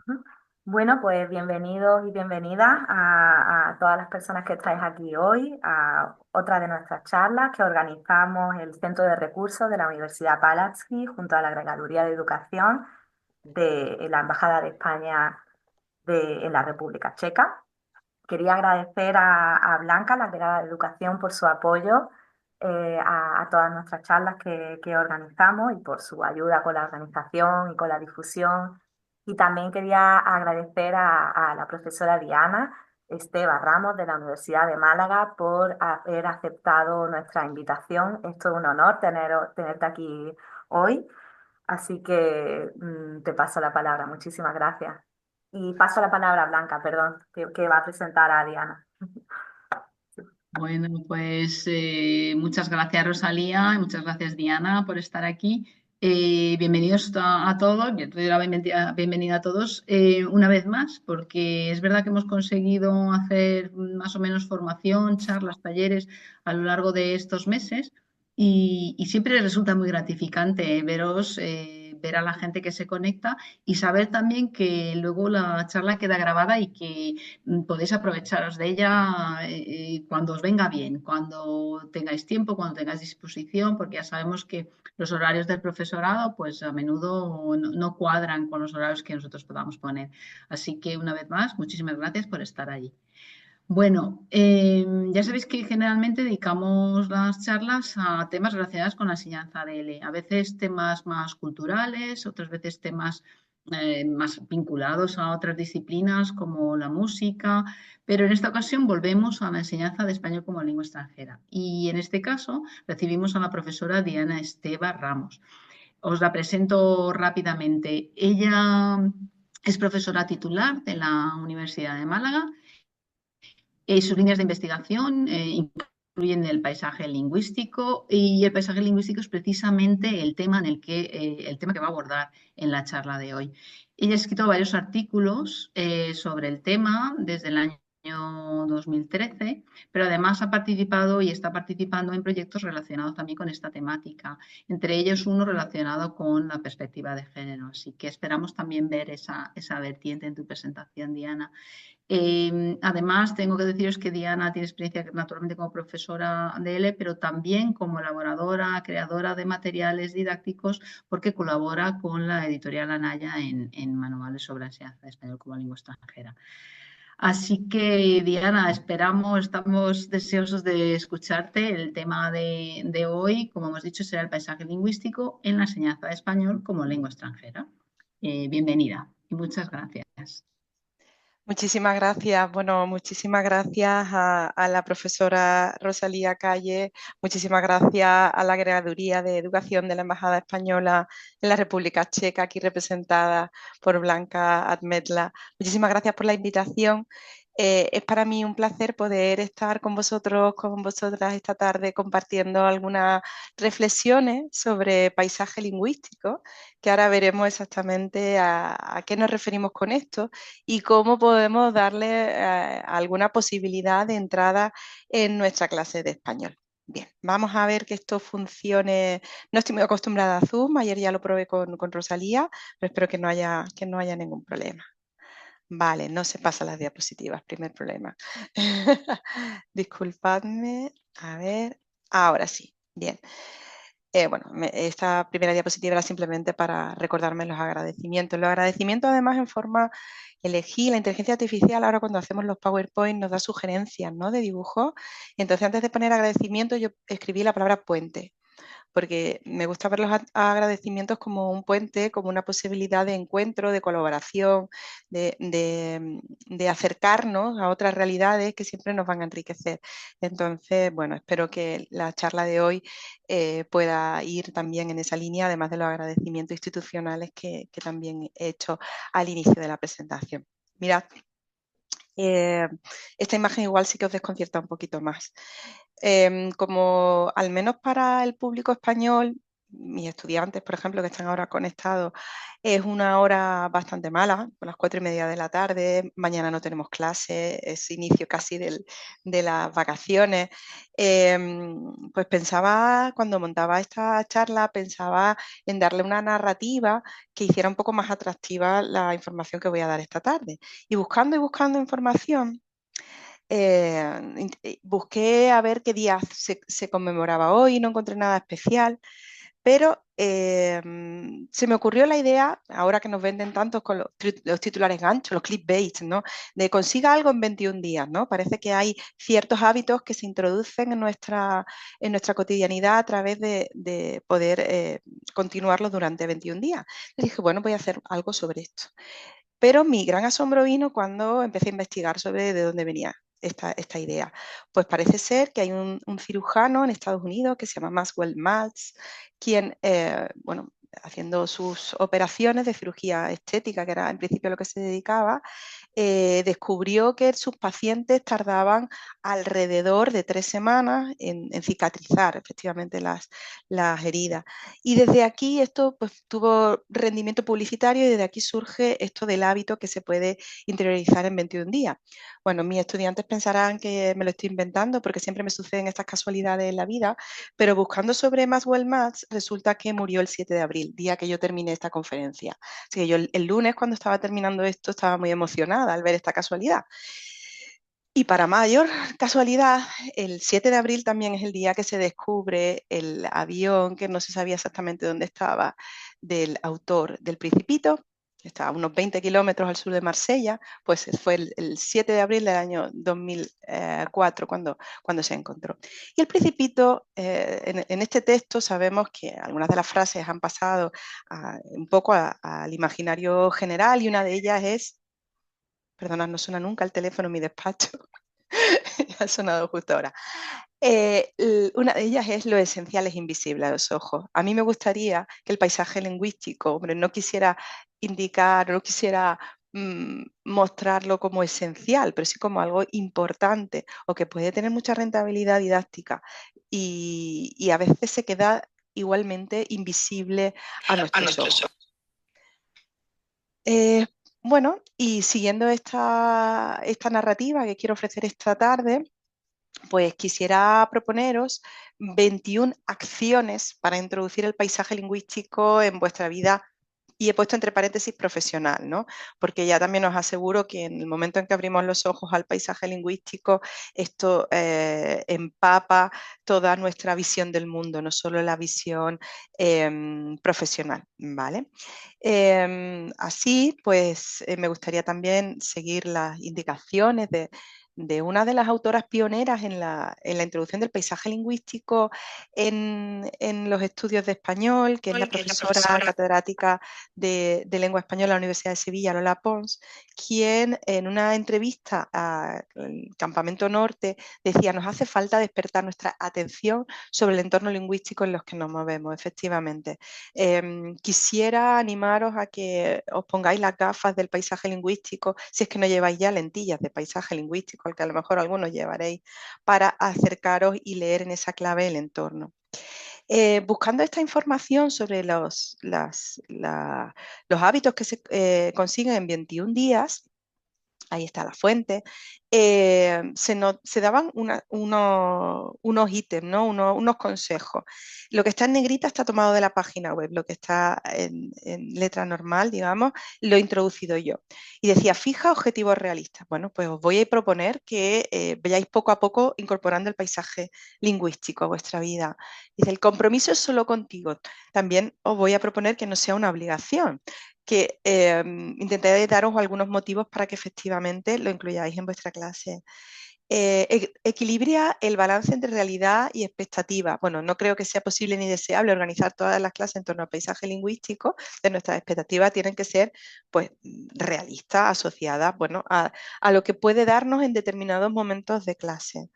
Ujú. Bueno, pues bienvenidos y bienvenidas a todas las personas que estáis aquí hoy, a otra de nuestras charlas que organizamos el Centro de Recursos de la Universidad Palacky junto a la Agregaduría de Educación de la Embajada de España en la República Checa. Quería agradecer a Blanca, la delegada de Educación, por su apoyo a todas nuestras charlas que organizamos y por su ayuda con la organización y con la difusión. Y también quería agradecer a la profesora Diana Esteba Ramos de la Universidad de Málaga por haber aceptado nuestra invitación. Esto es un honor tenerte aquí hoy. Así que te paso la palabra. Muchísimas gracias. Y paso la palabra a Blanca, perdón, que va a presentar a Diana. Bueno, pues muchas gracias Rosalía y muchas gracias Diana por estar aquí. Bienvenidos a todos, yo te doy la bienvenida a todos una vez más, porque es verdad que hemos conseguido hacer más o menos formación, charlas, talleres a lo largo de estos meses y siempre resulta muy gratificante veros, ver a la gente que se conecta y saber también que luego la charla queda grabada y que podéis aprovecharos de ella cuando os venga bien, cuando tengáis tiempo, cuando tengáis disposición, porque ya sabemos que los horarios del profesorado pues a menudo no cuadran con los horarios que nosotros podamos poner. Así que una vez más, muchísimas gracias por estar allí. Bueno, ya sabéis que generalmente dedicamos las charlas a temas relacionados con la enseñanza de L. A veces temas más culturales, otras veces temas más vinculados a otras disciplinas como la música, pero en esta ocasión volvemos a la enseñanza de español como lengua extranjera. Y en este caso recibimos a la profesora Diana Esteba Ramos. Os la presento rápidamente. Ella es profesora titular de la Universidad de Málaga. Sus líneas de investigación incluyen el paisaje lingüístico y el paisaje lingüístico es precisamente el tema que va a abordar en la charla de hoy. Ella ha escrito varios artículos sobre el tema desde el año 2013, pero además ha participado y está participando en proyectos relacionados también con esta temática, entre ellos uno relacionado con la perspectiva de género. Así que esperamos también ver esa vertiente en tu presentación, Diana. Además, tengo que deciros que Diana tiene experiencia naturalmente como profesora de L, pero también como elaboradora, creadora de materiales didácticos, porque colabora con la editorial Anaya en manuales sobre la enseñanza de español como lengua extranjera. Así que, Diana, estamos deseosos de escucharte. El tema de hoy, como hemos dicho, será el paisaje lingüístico en la enseñanza de español como lengua extranjera. Bienvenida y muchas gracias. Muchísimas gracias. Bueno, muchísimas gracias a la profesora Rosalía Calle, muchísimas gracias a la Agregaduría de Educación de la Embajada Española en la República Checa, aquí representada por Blanca Admetla. Muchísimas gracias por la invitación. Es para mí un placer poder estar con vosotros, con vosotras esta tarde compartiendo algunas reflexiones sobre paisaje lingüístico, que ahora veremos exactamente a qué nos referimos con esto y cómo podemos darle alguna posibilidad de entrada en nuestra clase de español. Bien, vamos a ver que esto funcione. No estoy muy acostumbrada a Zoom, ayer ya lo probé con Rosalía, pero espero que no haya ningún problema. Vale, no se pasan las diapositivas, primer problema. Disculpadme, a ver, ahora sí, bien. Bueno, esta primera diapositiva era simplemente para recordarme los agradecimientos. Los agradecimientos además en forma elegí la inteligencia artificial, ahora cuando hacemos los PowerPoint nos da sugerencias, ¿no?, de dibujo. Entonces antes de poner agradecimiento yo escribí la palabra puente, porque me gusta ver los agradecimientos como un puente, como una posibilidad de encuentro, de colaboración, de acercarnos a otras realidades que siempre nos van a enriquecer. Entonces, bueno, espero que la charla de hoy pueda ir también en esa línea, además de los agradecimientos institucionales que también he hecho al inicio de la presentación. Mirad, esta imagen igual sí que os desconcierta un poquito más. Como al menos para el público español, mis estudiantes, por ejemplo, que están ahora conectados, es una hora bastante mala, a las 4:30 de la tarde, mañana no tenemos clase, es inicio casi de las vacaciones. Pues pensaba, cuando montaba esta charla, pensaba en darle una narrativa que hiciera un poco más atractiva la información que voy a dar esta tarde. Y buscando información, busqué a ver qué día se conmemoraba hoy, no encontré nada especial, pero se me ocurrió la idea, ahora que nos venden tantos con los titulares ganchos, los clickbait, ¿no? De consiga algo en 21 días, ¿no? Parece que hay ciertos hábitos que se introducen en nuestra cotidianidad a través de poder continuarlos durante 21 días. Y dije, bueno, voy a hacer algo sobre esto. Pero mi gran asombro vino cuando empecé a investigar sobre de dónde venía esta idea. Pues parece ser que hay un cirujano en Estados Unidos que se llama Maxwell Maltz, quien, bueno, haciendo sus operaciones de cirugía estética, que era en principio a lo que se dedicaba, descubrió que sus pacientes tardaban alrededor de 3 semanas en cicatrizar efectivamente las heridas. Y desde aquí esto pues, tuvo rendimiento publicitario y desde aquí surge esto del hábito que se puede interiorizar en 21 días. Bueno, mis estudiantes pensarán que me lo estoy inventando porque siempre me suceden estas casualidades en la vida, pero buscando sobre Maxwell Maltz resulta que murió el 7 de abril, día que yo terminé esta conferencia. Así que yo el lunes cuando estaba terminando esto estaba muy emocionada al ver esta casualidad. Y para mayor casualidad, el 7 de abril también es el día que se descubre el avión que no se sabía exactamente dónde estaba, del autor del Principito, que está a unos 20 kilómetros al sur de Marsella, pues fue el 7 de abril del año 2004 cuando se encontró. Y el Principito, en este texto sabemos que algunas de las frases han pasado un poco al imaginario general y una de ellas es, perdona, no suena nunca el teléfono en mi despacho, ha sonado justo ahora. Una de ellas es lo esencial es invisible a los ojos. A mí me gustaría que el paisaje lingüístico, hombre, no quisiera indicar, no quisiera mostrarlo como esencial, pero sí como algo importante o que puede tener mucha rentabilidad didáctica y a veces se queda igualmente invisible a nuestros ojos. Bueno, y siguiendo esta narrativa que quiero ofrecer esta tarde, pues quisiera proponeros 21 acciones para introducir el paisaje lingüístico en vuestra vida. Y he puesto entre paréntesis profesional, ¿no? Porque ya también os aseguro que en el momento en que abrimos los ojos al paisaje lingüístico, esto empapa toda nuestra visión del mundo, no solo la visión profesional, ¿vale? Así, pues me gustaría también seguir las indicaciones de una de las autoras pioneras en la introducción del paisaje lingüístico en los estudios de español, que es la profesora catedrática de lengua española de la Universidad de Sevilla, Lola Pons, quien en una entrevista al Campamento Norte decía, nos hace falta despertar nuestra atención sobre el entorno lingüístico en los que nos movemos, efectivamente. Quisiera animaros a que os pongáis las gafas del paisaje lingüístico, si es que no lleváis ya lentillas de paisaje lingüístico, al que a lo mejor algunos llevaréis, para acercaros y leer en esa clave el entorno. Buscando esta información sobre los hábitos que se consiguen en 21 días, ahí está la fuente, se daban unos ítems, ¿no? unos consejos. Lo que está en negrita está tomado de la página web, lo que está en letra normal, digamos, lo he introducido yo. Y decía, fija objetivos realistas. Bueno, pues os voy a proponer que vayáis poco a poco incorporando el paisaje lingüístico a vuestra vida. Dice, el compromiso es solo contigo. También os voy a proponer que no sea una obligación, que intentaré daros algunos motivos para que efectivamente lo incluyáis en vuestra clase. Equilibra el balance entre realidad y expectativa. Bueno, no creo que sea posible ni deseable organizar todas las clases en torno al paisaje lingüístico. De nuestras expectativas tienen que ser pues, realistas, asociadas bueno, a lo que puede darnos en determinados momentos de clase.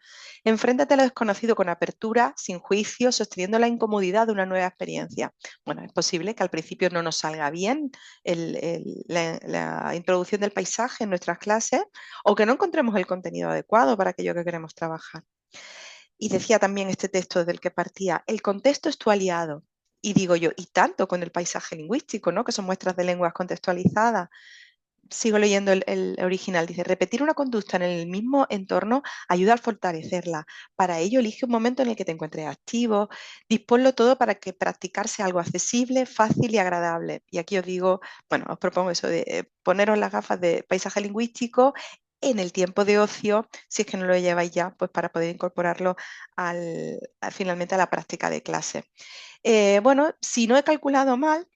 Enfréntate a lo desconocido con apertura, sin juicio, sosteniendo la incomodidad de una nueva experiencia. Bueno, es posible que al principio no nos salga bien la introducción del paisaje en nuestras clases o que no encontremos el contenido adecuado para aquello que queremos trabajar. Y decía también este texto del que partía, el contexto es tu aliado Y digo yo, y tanto con el paisaje lingüístico, ¿no? Que son muestras de lenguas contextualizadas. Sigo leyendo el original, dice, repetir una conducta en el mismo entorno ayuda a fortalecerla. Para ello, elige un momento en el que te encuentres activo, disponlo todo para que practicar sea algo accesible, fácil y agradable. Y aquí os digo, bueno, os propongo eso de poneros las gafas de paisaje lingüístico en el tiempo de ocio, si es que no lo lleváis ya, pues para poder incorporarlo finalmente a la práctica de clase. Bueno, si no he calculado mal,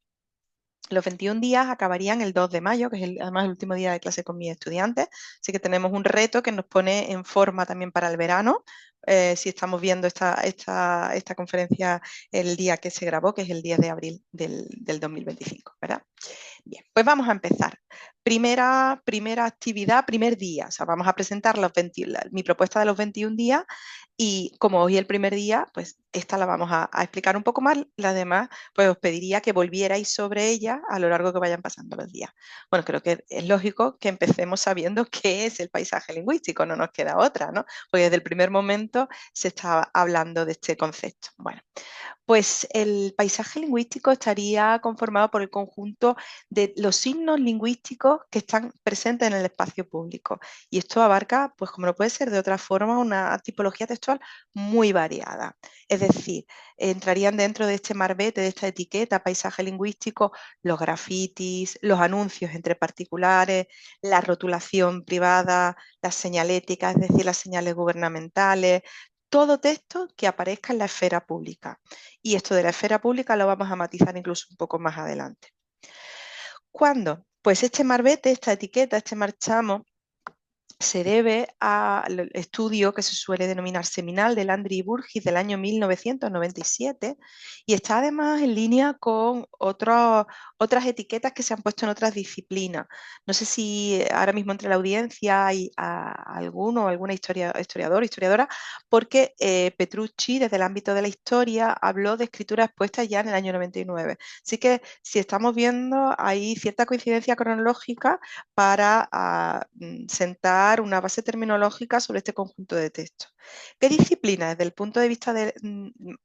los 21 días acabarían el 2 de mayo, que es además el último día de clase con mis estudiantes, así que tenemos un reto que nos pone en forma también para el verano. Si estamos viendo esta conferencia el día que se grabó, que es el 10 de abril del 2025, ¿verdad? Bien, pues vamos a empezar. Primera actividad, primer día. O sea, vamos a presentar mi propuesta de los 21 días y como hoy es el primer día, pues esta la vamos a explicar un poco más. Las demás, pues os pediría que volvierais sobre ella a lo largo que vayan pasando los días. Bueno, creo que es lógico que empecemos sabiendo qué es el paisaje lingüístico, no nos queda otra, ¿no? Porque desde el primer momento se está hablando de este concepto. Bueno, pues el paisaje lingüístico estaría conformado por el conjunto de los signos lingüísticos que están presentes en el espacio público. Y esto abarca, pues como no puede ser de otra forma, una tipología textual muy variada. Es decir, entrarían dentro de este marbete, de esta etiqueta, paisaje lingüístico, los grafitis, los anuncios entre particulares, la rotulación privada, las señaléticas, es decir, las señales gubernamentales, todo texto que aparezca en la esfera pública. Y esto de la esfera pública lo vamos a matizar incluso un poco más adelante. ¿Cuándo? Pues este marbete, esta etiqueta, este marchamo, se debe al estudio que se suele denominar seminal de Landry y Burgis del año 1997 y está además en línea con otras etiquetas que se han puesto en otras disciplinas. No sé si ahora mismo entre la audiencia hay alguno o alguna historiador o historiadora, porque Petrucci desde el ámbito de la historia habló de escrituras expuestas ya en el año 99. Así que si estamos viendo hay cierta coincidencia cronológica para sentar una base terminológica sobre este conjunto de textos. ¿Qué disciplinas desde el punto de vista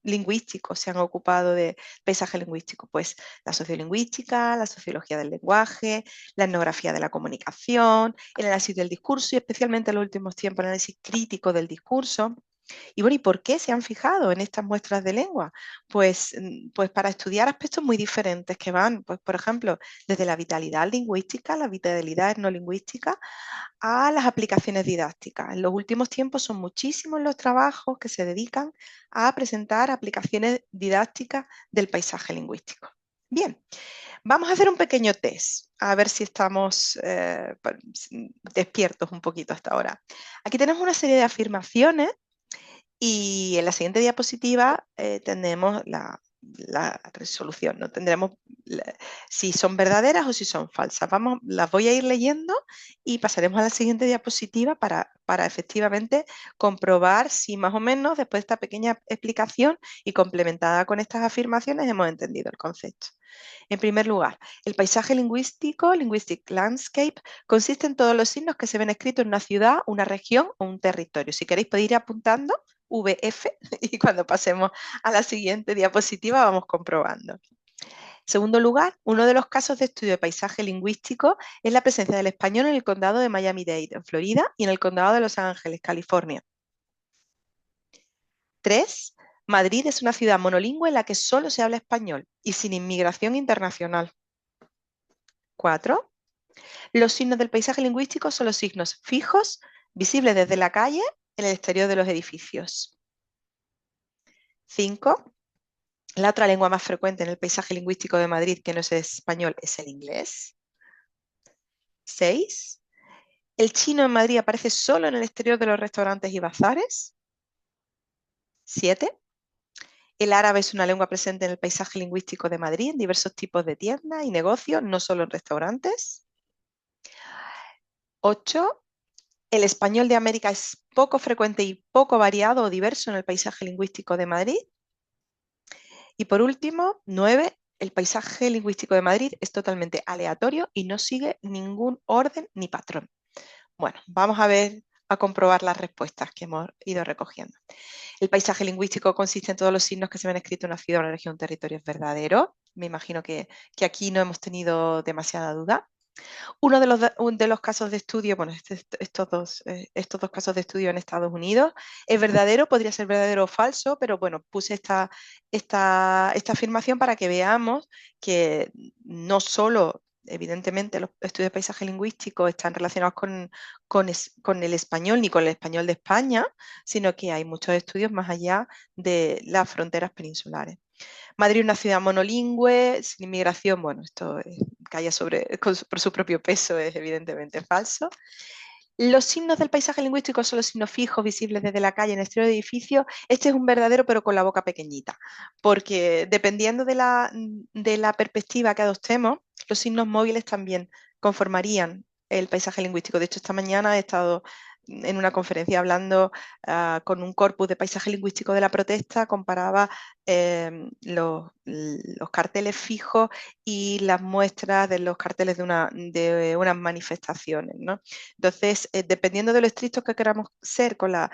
lingüístico se han ocupado de paisaje lingüístico? Pues la sociolingüística, la sociología del lenguaje, la etnografía de la comunicación, el análisis del discurso y especialmente en los últimos tiempos el análisis crítico del discurso. Y bueno, ¿y por qué se han fijado en estas muestras de lengua? Pues para estudiar aspectos muy diferentes que van, pues por ejemplo, desde la vitalidad lingüística, la vitalidad etnolingüística, a las aplicaciones didácticas. En los últimos tiempos son muchísimos los trabajos que se dedican a presentar aplicaciones didácticas del paisaje lingüístico. Bien, vamos a hacer un pequeño test, a ver si estamos despiertos un poquito hasta ahora. Aquí tenemos una serie de afirmaciones y en la siguiente diapositiva tendremos la resolución, ¿no? Tendremos si son verdaderas o si son falsas. Las voy a ir leyendo y pasaremos a la siguiente diapositiva para efectivamente comprobar si más o menos después de esta pequeña explicación y complementada con estas afirmaciones hemos entendido el concepto. En primer lugar, el paisaje lingüístico, linguistic landscape, consiste en todos los signos que se ven escritos en una ciudad, una región o un territorio. Si queréis podéis ir apuntando VF y cuando pasemos a la siguiente diapositiva vamos comprobando. En segundo lugar, uno de los casos de estudio de paisaje lingüístico es la presencia del español en el condado de Miami-Dade, en Florida, y en el condado de Los Ángeles, California. 3. Madrid es una ciudad monolingüe en la que solo se habla español y sin inmigración internacional. 4. Los signos del paisaje lingüístico son los signos fijos, visibles desde la calle, en el exterior de los edificios. 5. La otra lengua más frecuente en el paisaje lingüístico de Madrid, que no es el español, es el inglés. 6. El chino en Madrid aparece solo en el exterior de los restaurantes y bazares. 7. El árabe es una lengua presente en el paisaje lingüístico de Madrid, en diversos tipos de tiendas y negocios, no solo en restaurantes. 8. El español de América es poco frecuente y poco variado o diverso en el paisaje lingüístico de Madrid. Y por último, 9. El paisaje lingüístico de Madrid es totalmente aleatorio y no sigue ningún orden ni patrón. Bueno, vamos a ver a comprobar las respuestas que hemos ido recogiendo. El paisaje lingüístico consiste en todos los signos que se ven escritos en una ciudad, una región, un territorio. ¿Es verdadero? Me imagino que aquí no hemos tenido demasiada duda. Uno de los casos de estudio, bueno, estos dos casos de estudio en Estados Unidos, es verdadero, podría ser verdadero o falso, pero bueno, puse esta afirmación para que veamos que no solo, evidentemente, los estudios de paisaje lingüístico están relacionados con el español ni con el español de España, sino que hay muchos estudios más allá de las fronteras peninsulares. Madrid es una ciudad monolingüe, sin inmigración, bueno, esto cae por su propio peso, es evidentemente falso. Los signos del paisaje lingüístico son los signos fijos visibles desde la calle en el exterior de edificio. Este es un verdadero, pero con la boca pequeñita, porque dependiendo de la perspectiva que adoptemos, los signos móviles también conformarían el paisaje lingüístico. De hecho, esta mañana he estado en una conferencia hablando con un corpus de paisaje lingüístico de la protesta, comparaba los carteles fijos y las muestras de los carteles de unas manifestaciones, ¿no? Entonces, dependiendo de lo estrictos que queramos ser con la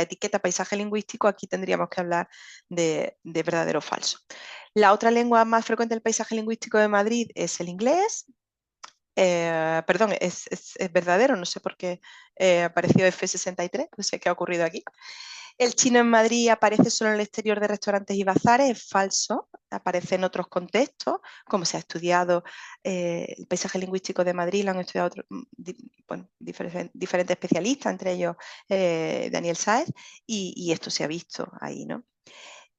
etiqueta paisaje lingüístico, aquí tendríamos que hablar de verdadero o falso. La otra lengua más frecuente del paisaje lingüístico de Madrid es el inglés. Perdón, es verdadero, no sé por qué apareció F63, no sé qué ha ocurrido aquí. El chino en Madrid aparece solo en el exterior de restaurantes y bazares, es falso, aparece en otros contextos, como se ha estudiado el paisaje lingüístico de Madrid, lo han estudiado diferentes especialistas, entre ellos Daniel Sáez, y esto se ha visto ahí, ¿no?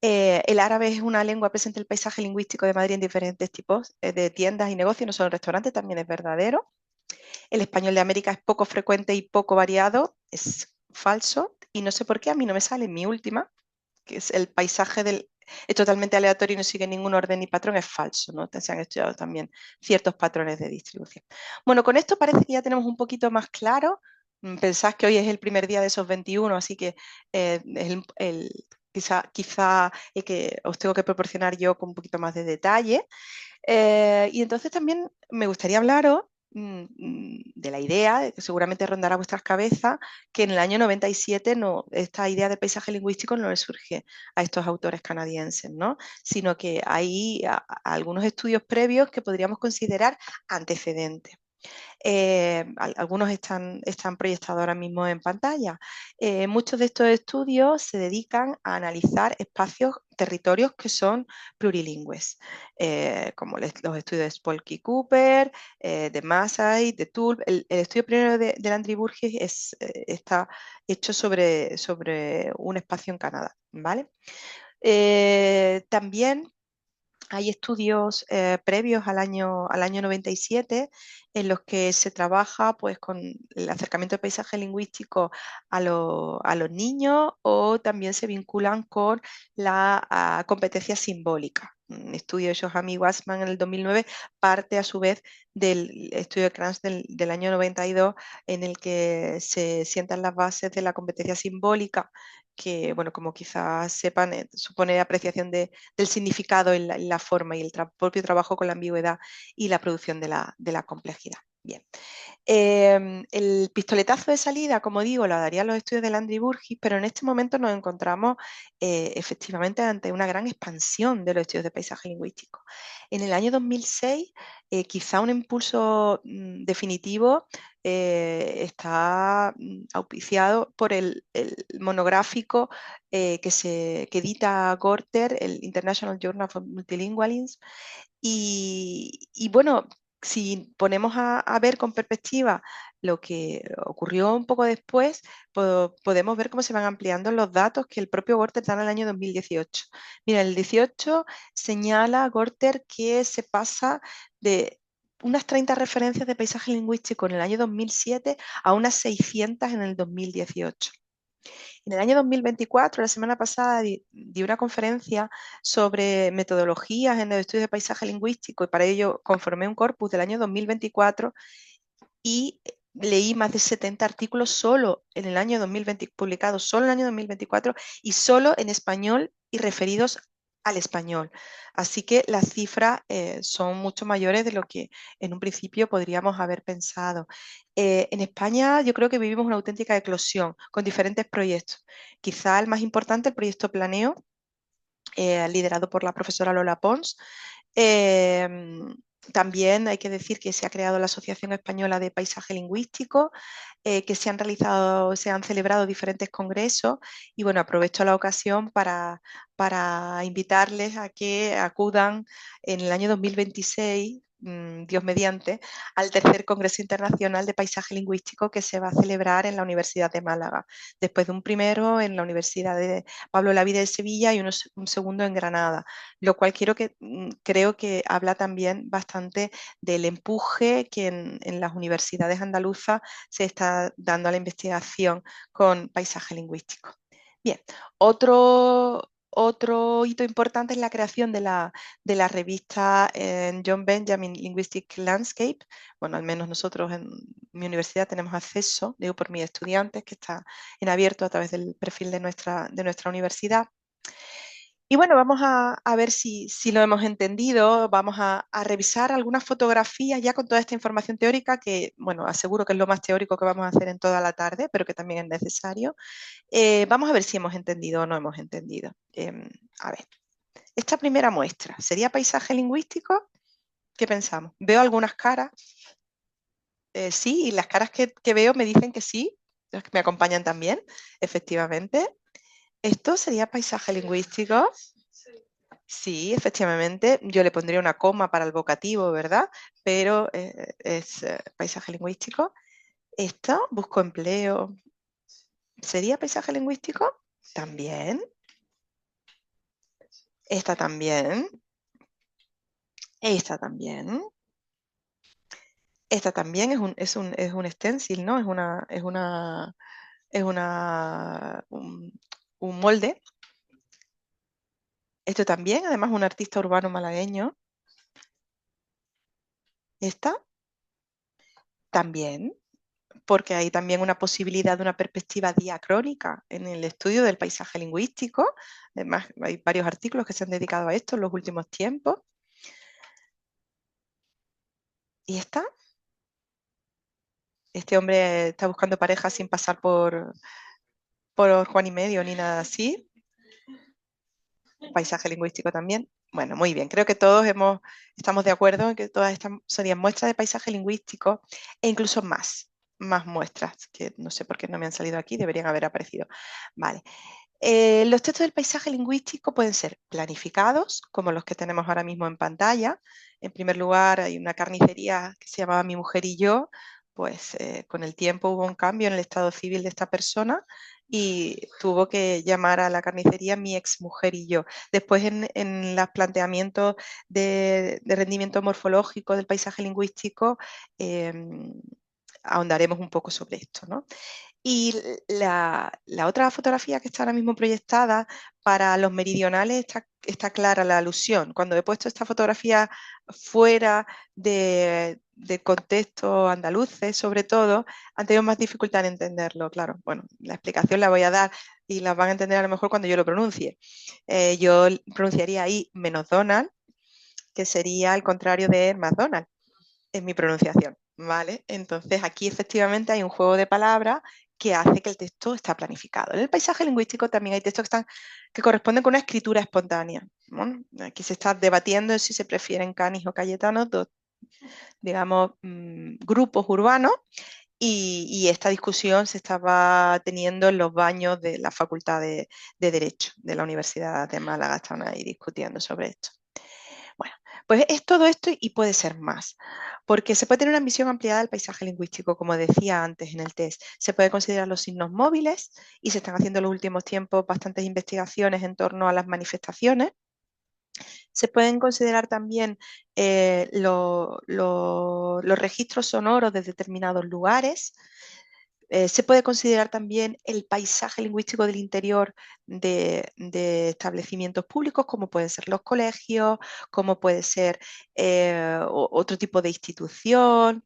El árabe es una lengua presente en el paisaje lingüístico de Madrid en diferentes tipos de tiendas y negocios, no solo en restaurantes, también es verdadero. El español de América es poco frecuente y poco variado, es falso, y no sé por qué a mí no me sale mi última, que es el paisaje es totalmente aleatorio y no sigue ningún orden ni patrón, es falso, ¿no? Se han estudiado también ciertos patrones de distribución. Bueno, con esto parece que ya tenemos un poquito más claro. Pensad que hoy es el primer día de esos 21, así que quizá el que os tengo que proporcionar yo con un poquito más de detalle. Y entonces también me gustaría hablaros de la idea, que seguramente rondará vuestras cabezas, que en el año 97 esta idea de paisaje lingüístico no le surge a estos autores canadienses, ¿no? Sino que hay algunos estudios previos que podríamos considerar antecedentes. Algunos están proyectados ahora mismo en pantalla. Muchos de estos estudios se dedican a analizar territorios que son plurilingües, como los estudios de Spolky Cooper, de Massey, de Tulp. El estudio primero de Landry Burgess está hecho sobre un espacio en Canadá, ¿vale? También hay estudios previos al año 97 en los que se trabaja pues, con el acercamiento del paisaje lingüístico a los niños, o también se vinculan con la competencia simbólica. Un estudio de Johann Wassmann en el 2009 parte a su vez del estudio de Kranz del año 92, en el que se sientan las bases de la competencia simbólica, que, bueno, como quizás sepan, supone apreciación del significado en la forma y el propio trabajo con la ambigüedad y la producción de la complejidad. Bien. El pistoletazo de salida, como digo, lo darían los estudios de Landry Burgess, pero en este momento nos encontramos efectivamente ante una gran expansión de los estudios de paisaje lingüístico. En el año 2006, quizá un impulso definitivo está auspiciado por el monográfico que edita Gorter, el International Journal of Multilingualism, y bueno, si ponemos a ver con perspectiva lo que ocurrió un poco después, podemos ver cómo se van ampliando los datos que el propio Gorter da en el año 2018. Mira, el 18 señala Gorter que se pasa de unas 30 referencias de paisaje lingüístico en el año 2007 a unas 600 en el 2018. En el año 2024, la semana pasada, di una conferencia sobre metodologías en el estudio de paisaje lingüístico, y para ello conformé un corpus del año 2024 y leí más de 70 artículos solo en el año 2020, publicados solo en el año 2024 y solo en español y referidos al español. Así que las cifras son mucho mayores de lo que en un principio podríamos haber pensado. En España yo creo que vivimos una auténtica eclosión con diferentes proyectos. Quizá el más importante, el proyecto Planeo, liderado por la profesora Lola Pons. También hay que decir que se ha creado la Asociación Española de Paisaje Lingüístico, que se han celebrado diferentes congresos y bueno, aprovecho la ocasión para invitarles a que acudan en el año 2026, Dios mediante, al tercer Congreso Internacional de Paisaje Lingüístico que se va a celebrar en la Universidad de Málaga, después de un primero en la Universidad de Pablo Olavide de Sevilla y un segundo en Granada, lo cual creo que habla también bastante del empuje que en las universidades andaluzas se está dando a la investigación con paisaje lingüístico. Bien, otro hito importante es la creación de la revista John Benjamin Linguistic Landscape. Bueno, al menos nosotros en mi universidad tenemos acceso, digo por mis estudiantes, que está en abierto a través del perfil de nuestra universidad. Y bueno, vamos a ver si lo hemos entendido, vamos a revisar algunas fotografías ya con toda esta información teórica que, bueno, aseguro que es lo más teórico que vamos a hacer en toda la tarde, pero que también es necesario. Vamos a ver si hemos entendido o no hemos entendido. A ver, esta primera muestra, ¿sería paisaje lingüístico? ¿Qué pensamos? Veo algunas caras, sí, y las caras que veo me dicen que sí, las que me acompañan también, efectivamente. ¿Esto sería paisaje lingüístico? Sí, efectivamente, yo le pondría una coma para el vocativo, ¿verdad? Pero es paisaje lingüístico. Esto, busco empleo, ¿sería paisaje lingüístico? También. Esta también. Esta también. Esta también es un stencil, ¿no? Un molde. Esto también, además, un artista urbano malagueño. Esta también, porque hay también una posibilidad de una perspectiva diacrónica en el estudio del paisaje lingüístico. Además, hay varios artículos que se han dedicado a esto en los últimos tiempos. ¿Y esta? Este hombre está buscando pareja sin pasar por Juan y medio ni nada así. Paisaje lingüístico también. Bueno, muy bien. Creo que todos estamos de acuerdo en que todas estas serían muestras de paisaje lingüístico e incluso más muestras, que no sé por qué no me han salido aquí, deberían haber aparecido. Vale. Los textos del paisaje lingüístico pueden ser planificados, como los que tenemos ahora mismo en pantalla. En primer lugar, hay una carnicería que se llamaba Mi Mujer y Yo. Pues con el tiempo hubo un cambio en el estado civil de esta persona y tuvo que llamar a la carnicería Mi Ex Mujer y Yo. Después en los planteamientos de rendimiento morfológico del paisaje lingüístico ahondaremos un poco sobre esto, ¿no? Y la otra fotografía que está ahora mismo proyectada, para los meridionales está clara la alusión. Cuando he puesto esta fotografía fuera de contexto andaluces, sobre todo, han tenido más dificultad en entenderlo, claro. Bueno, la explicación la voy a dar y la van a entender a lo mejor cuando yo lo pronuncie. Yo pronunciaría ahí menos Donald, que sería el contrario de McDonald's en mi pronunciación, ¿vale? Entonces aquí efectivamente hay un juego de palabras que hace que el texto está planificado. En el paisaje lingüístico también hay textos que corresponden con una escritura espontánea, ¿no? Aquí se está debatiendo si se prefieren Canis o Cayetano, dos, digamos, grupos urbanos, y esta discusión se estaba teniendo en los baños de la Facultad de Derecho de la Universidad de Málaga, están ahí discutiendo sobre esto. Bueno, pues es todo esto y puede ser más, porque se puede tener una visión ampliada del paisaje lingüístico, como decía antes en el test. Se puede considerar los signos móviles y se están haciendo en los últimos tiempos bastantes investigaciones en torno a las manifestaciones. Se pueden considerar también los registros sonoros de determinados lugares. Se puede considerar también el paisaje lingüístico del interior de establecimientos públicos, como pueden ser los colegios, como puede ser otro tipo de institución.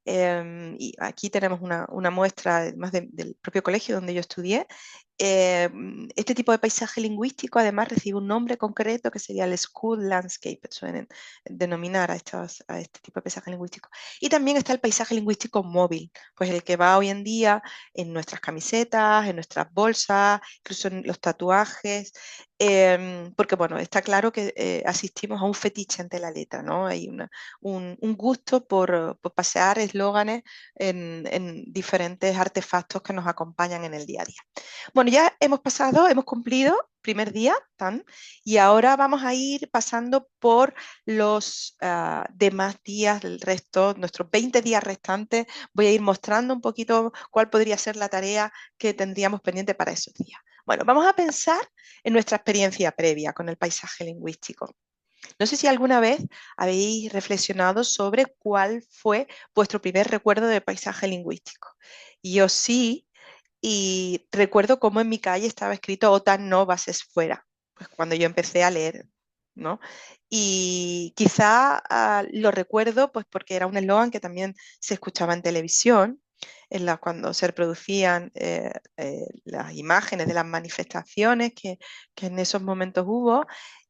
Y aquí tenemos una muestra más del propio colegio donde yo estudié Este tipo de paisaje lingüístico además recibe un nombre concreto que sería el School Landscape, suelen denominar a este tipo de paisaje lingüístico. Y también está el paisaje lingüístico móvil, pues el que va hoy en día en nuestras camisetas, en nuestras bolsas, incluso en los tatuajes, porque bueno, está claro que asistimos a un fetiche ante la letra, ¿no? Hay un gusto por pasear eslóganes en diferentes artefactos que nos acompañan en el día a día. Bueno, ya hemos cumplido primer día, y ahora vamos a ir pasando por los demás días, el resto, nuestros 20 días restantes. Voy a ir mostrando un poquito cuál podría ser la tarea que tendríamos pendiente para esos días. Bueno, vamos a pensar en nuestra experiencia previa con el paisaje lingüístico. No sé si alguna vez habéis reflexionado sobre cuál fue vuestro primer recuerdo de paisaje lingüístico. Yo sí, y recuerdo cómo en mi calle estaba escrito OTAN no bases fuera, pues cuando yo empecé a leer, ¿no? Y quizá lo recuerdo pues porque era un eslogan que también se escuchaba en televisión, cuando se reproducían las imágenes de las manifestaciones que en esos momentos hubo.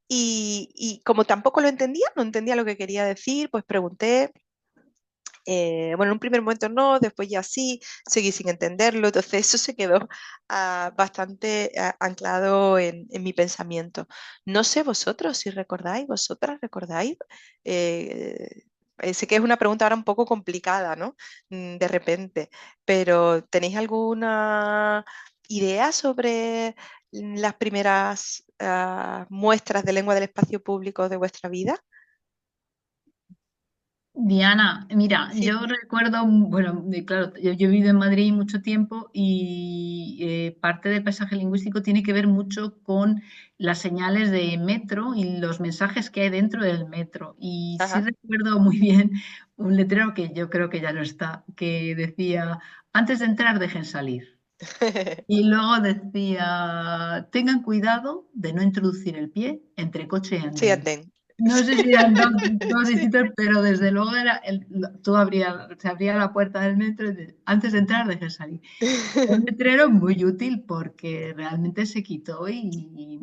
Y como tampoco lo entendía, no entendía lo que quería decir, pues pregunté. Bueno, en un primer momento no, después ya sí, seguí sin entenderlo, entonces eso se quedó bastante anclado en mi pensamiento. No sé vosotros si recordáis, vosotras recordáis. Eh, Sé que es una pregunta ahora un poco complicada, ¿no? De repente, pero ¿tenéis alguna idea sobre las primeras muestras de lengua del espacio público de vuestra vida? Diana, mira, Sí. yo recuerdo, bueno, claro, yo he vivido en Madrid mucho tiempo y parte del paisaje lingüístico tiene que ver mucho con las señales de metro y los mensajes que hay dentro del metro. Y sí Ajá. recuerdo muy bien un letrero que yo creo que ya no está, que decía, antes de entrar dejen salir. Y luego decía, tengan cuidado de no introducir el pie entre coche y Sí, andén. Anden. No sé si Sí. eran dos Sí. dígitos, pero desde luego era se abría la puerta del metro y antes de entrar dejes salir. Un letrero muy útil porque realmente se quitó y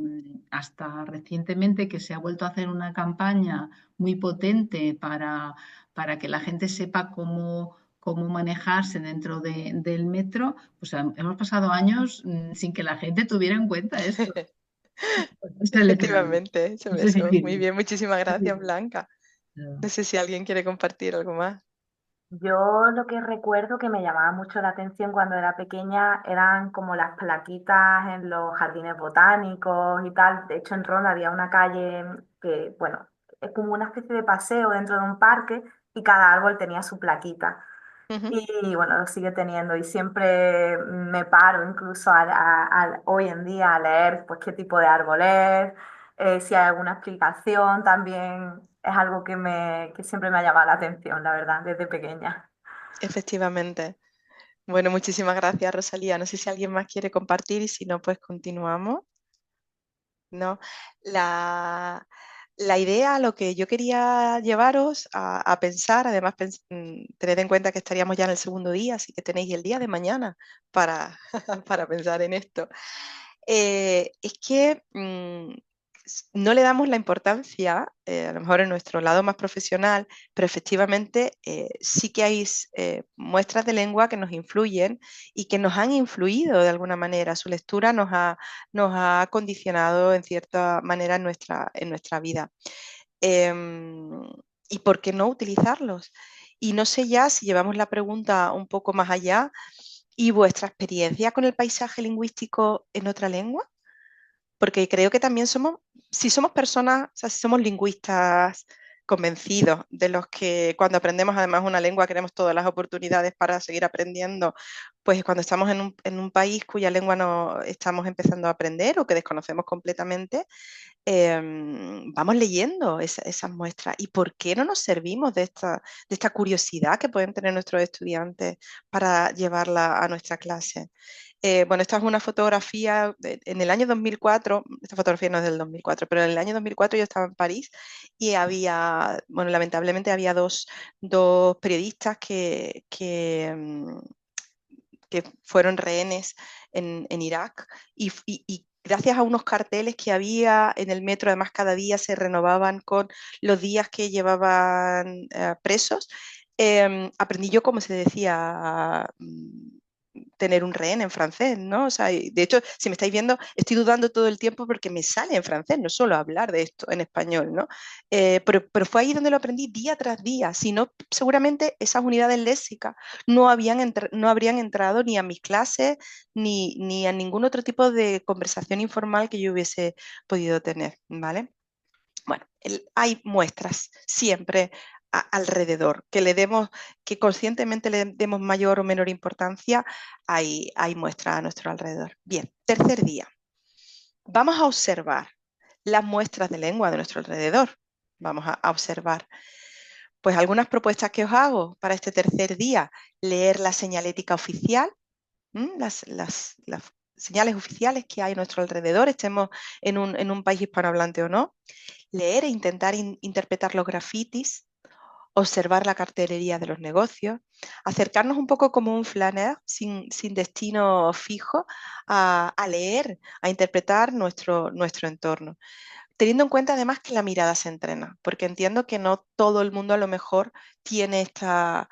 hasta recientemente que se ha vuelto a hacer una campaña muy potente para que la gente sepa cómo manejarse dentro del metro, pues hemos pasado años sin que la gente tuviera en cuenta esto. Este letrero. Efectivamente, eso, Es eso. Muy difícil. bien, muchísimas Es gracias, difícil. Blanca. No sé si alguien quiere compartir algo más. Yo lo que recuerdo que me llamaba mucho la atención cuando era pequeña eran como las plaquitas en los jardines botánicos y tal. De hecho, en Ronda había una calle que, bueno, es como una especie de paseo dentro de un parque y cada árbol tenía su plaquita. Ujú. Y bueno, lo sigue teniendo y siempre me paro incluso hoy en día a leer pues qué tipo de árbol es, si hay alguna explicación, también es algo que siempre me ha llamado la atención, la verdad, desde pequeña. Efectivamente. Bueno, muchísimas gracias, Rosalía. No sé si alguien más quiere compartir y si no, pues continuamos. ¿No? La, la idea, lo que yo quería llevaros a pensar, además tened en cuenta que estaríamos ya en el segundo día, así que tenéis el día de mañana para, para pensar en esto. Es que no le damos la importancia, a lo mejor en nuestro lado más profesional, pero efectivamente sí que hay muestras de lengua que nos influyen y que nos han influido de alguna manera. Su lectura nos ha condicionado en cierta manera en nuestra vida. Em, ¿Y por qué no utilizarlos? Y no sé ya si llevamos la pregunta un poco más allá. ¿Y vuestra experiencia con el paisaje lingüístico en otra lengua? Porque creo que también si somos personas, o sea, si somos lingüistas convencidos, de los que cuando aprendemos además una lengua queremos todas las oportunidades para seguir aprendiendo, pues cuando estamos en un país cuya lengua no estamos empezando a aprender o que desconocemos completamente, vamos leyendo esas muestras. ¿Y por qué no nos servimos de esta curiosidad que pueden tener nuestros estudiantes para llevarla a nuestra clase? Bueno, esta es una fotografía en el año 2004. Esta fotografía no es del 2004, pero en el año 2004 yo estaba en París y había, bueno, lamentablemente había dos periodistas que fueron rehenes en Irak y gracias a unos carteles que había en el metro, además cada día se renovaban con los días que llevaban presos, aprendí yo cómo se decía tener un rehén en francés, ¿no? O sea, de hecho, si me estáis viendo, estoy dudando todo el tiempo porque me sale en francés, no solo hablar de esto en español, ¿no? Pero fue ahí donde lo aprendí día tras día, si no, seguramente esas unidades léxicas no habrían entrado ni a mis clases ni a ningún otro tipo de conversación informal que yo hubiese podido tener, ¿vale? Bueno, hay muestras siempre alrededor, que conscientemente le demos mayor o menor importancia, hay muestras a nuestro alrededor. Bien, tercer día. Vamos a observar las muestras de lengua de nuestro alrededor. Vamos a observar. Pues algunas propuestas que os hago para este tercer día. Leer la señalética oficial, las señales oficiales que hay a nuestro alrededor, estemos en un país hispanohablante o no. Leer e intentar interpretar los grafitis, observar la cartelería de los negocios, acercarnos un poco como un flaner sin destino fijo a leer, a interpretar nuestro entorno. Teniendo en cuenta además que la mirada se entrena, porque entiendo que no todo el mundo a lo mejor tiene esta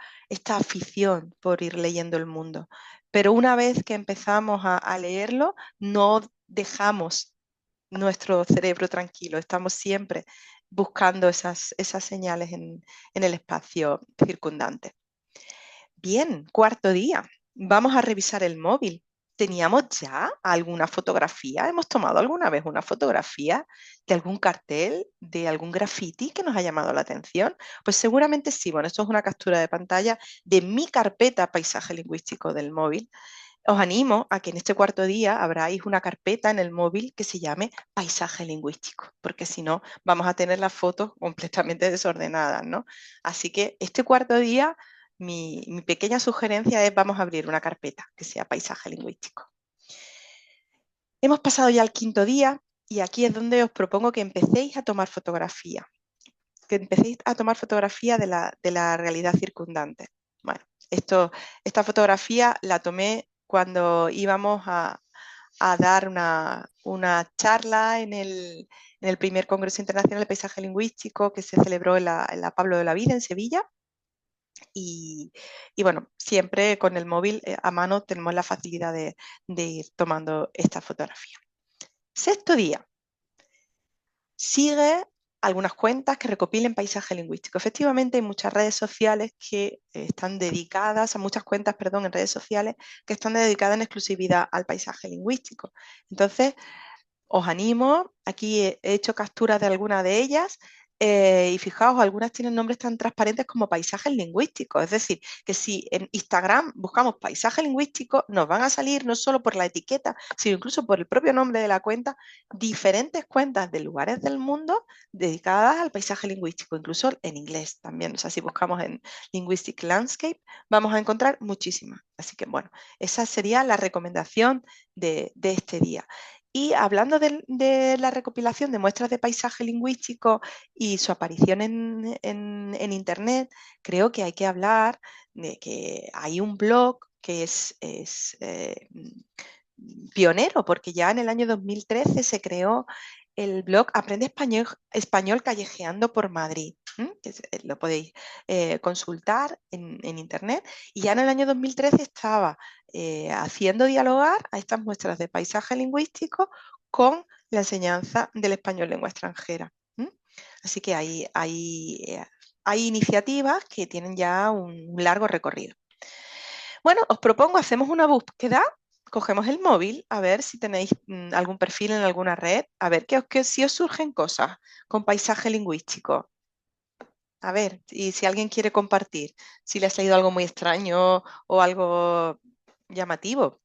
afición por ir leyendo el mundo. Pero una vez que empezamos a leerlo, no dejamos nuestro cerebro tranquilo, estamos siempre buscando esas señales en el espacio circundante. Bien, cuarto día, vamos a revisar el móvil. ¿Teníamos ya alguna fotografía? ¿Hemos tomado alguna vez una fotografía de algún cartel, de algún graffiti que nos ha llamado la atención? Pues seguramente sí. Bueno, esto es una captura de pantalla de mi carpeta paisaje lingüístico del móvil. Os animo a que en este cuarto día abráis una carpeta en el móvil que se llame paisaje lingüístico, porque si no vamos a tener las fotos completamente desordenadas, ¿no? Así que este cuarto día, mi pequeña sugerencia es vamos a abrir una carpeta que sea paisaje lingüístico. Hemos pasado ya al quinto día y aquí es donde os propongo que empecéis a tomar fotografía, de la realidad circundante. Bueno, esta fotografía la tomé cuando íbamos a dar una charla en el primer Congreso Internacional de Paisaje Lingüístico que se celebró en la Pablo de Olavide, en Sevilla. Y bueno, siempre con el móvil a mano tenemos la facilidad de ir tomando esta fotografía. Sexto día. Sigue algunas cuentas que recopilen paisaje lingüístico. Efectivamente, hay muchas redes sociales que están dedicadas, a muchas cuentas, perdón, en redes sociales que están dedicadas en exclusividad al paisaje lingüístico. Entonces, os animo, aquí he hecho capturas de algunas de ellas y fijaos, algunas tienen nombres tan transparentes como paisajes lingüísticos. Es decir, que si en Instagram buscamos paisaje lingüístico, nos van a salir no solo por la etiqueta, sino incluso por el propio nombre de la cuenta, diferentes cuentas de lugares del mundo dedicadas al paisaje lingüístico, incluso en inglés también. O sea, si buscamos en Linguistic Landscape, vamos a encontrar muchísimas. Así que bueno, esa sería la recomendación de este día. Y hablando de la recopilación de muestras de paisaje lingüístico y su aparición en Internet, creo que hay que hablar de que hay un blog que es pionero, porque ya en el año 2013 se creó el blog Aprende Español Callejeando por Madrid. Que lo podéis consultar en Internet. Y ya en el año 2013 estaba haciendo dialogar a estas muestras de paisaje lingüístico con la enseñanza del español lengua extranjera. Así que hay iniciativas que tienen ya un largo recorrido. Bueno, os propongo, hacemos una búsqueda, cogemos el móvil, a ver si tenéis algún perfil en alguna red, a ver si os surgen cosas con paisaje lingüístico. A ver, y si alguien quiere compartir, si le ha salido algo muy extraño o algo llamativo.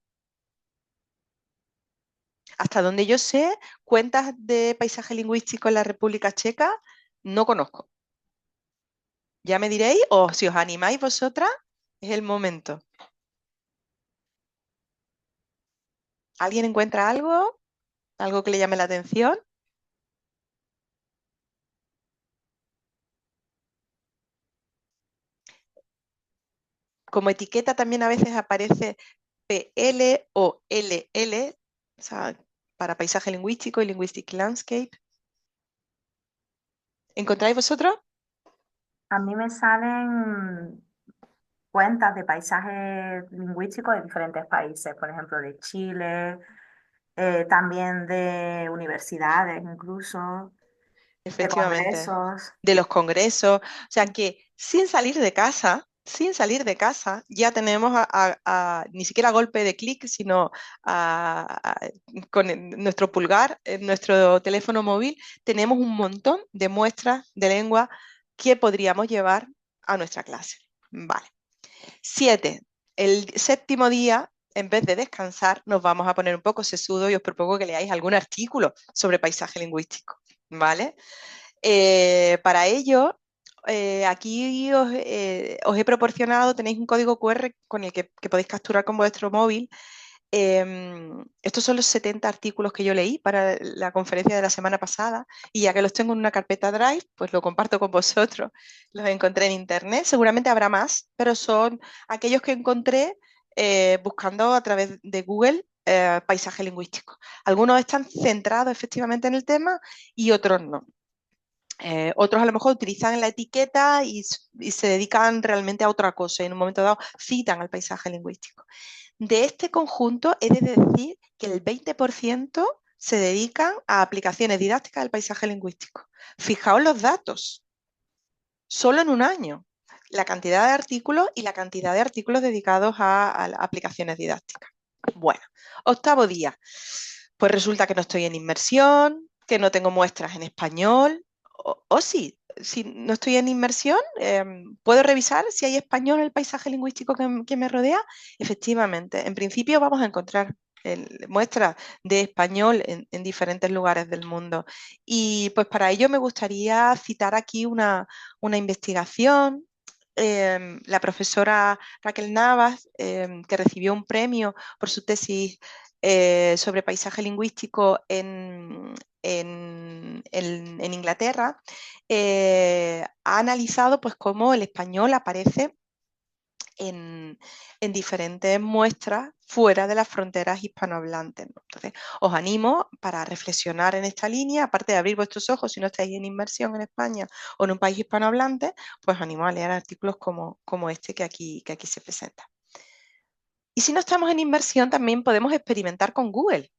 Hasta donde yo sé, cuentas de paisaje lingüístico en la República Checa no conozco. Ya me diréis, o si os animáis vosotras, es el momento. ¿Alguien encuentra algo? ¿Algo que le llame la atención? Como etiqueta también a veces aparece PLOLL, o sea, para paisaje lingüístico y linguistic landscape. ¿Encontráis vosotros? A mí me salen cuentas de paisajes lingüísticos de diferentes países, por ejemplo, de Chile, también de universidades incluso, de Efectivamente, congresos. de los congresos. O sea que sin salir de casa, ya tenemos ni siquiera a golpe de clic, sino con nuestro pulgar, en nuestro teléfono móvil, tenemos un montón de muestras de lengua que podríamos llevar a nuestra clase. Vale. 7. El séptimo día, en vez de descansar, nos vamos a poner un poco sesudo y os propongo que leáis algún artículo sobre paisaje lingüístico. ¿Vale? Para ello, aquí os he proporcionado, tenéis un código QR con el que podéis capturar con vuestro móvil. Estos son los 70 artículos que yo leí para la conferencia de la semana pasada y ya que los tengo en una carpeta Drive, pues lo comparto con vosotros. Los encontré en internet, seguramente habrá más, pero son aquellos que encontré buscando a través de Google paisaje lingüístico. Algunos están centrados efectivamente en el tema y otros no. Otros a lo mejor utilizan la etiqueta y se dedican realmente a otra cosa y en un momento dado citan al paisaje lingüístico. De este conjunto he de decir que el 20% se dedican a aplicaciones didácticas del paisaje lingüístico. Fijaos los datos, solo en un año, la cantidad de artículos y la cantidad de artículos dedicados a aplicaciones didácticas. Bueno, octavo día. Pues resulta que no estoy en inmersión, que no tengo muestras en español, o sí, si no estoy en inmersión, ¿puedo revisar si hay español en el paisaje lingüístico que me rodea? Efectivamente, en principio vamos a encontrar muestras de español en diferentes lugares del mundo. Y pues para ello me gustaría citar aquí una investigación. La profesora Raquel Navas, que recibió un premio por su tesis sobre paisaje lingüístico en Inglaterra, ha analizado pues, cómo el español aparece en diferentes muestras fuera de las fronteras hispanohablantes, ¿no? Entonces, os animo para reflexionar en esta línea, aparte de abrir vuestros ojos si no estáis en inmersión en España o en un país hispanohablante, pues os animo a leer artículos como este que aquí se presenta. Y si no estamos en inmersión, también podemos experimentar con Google.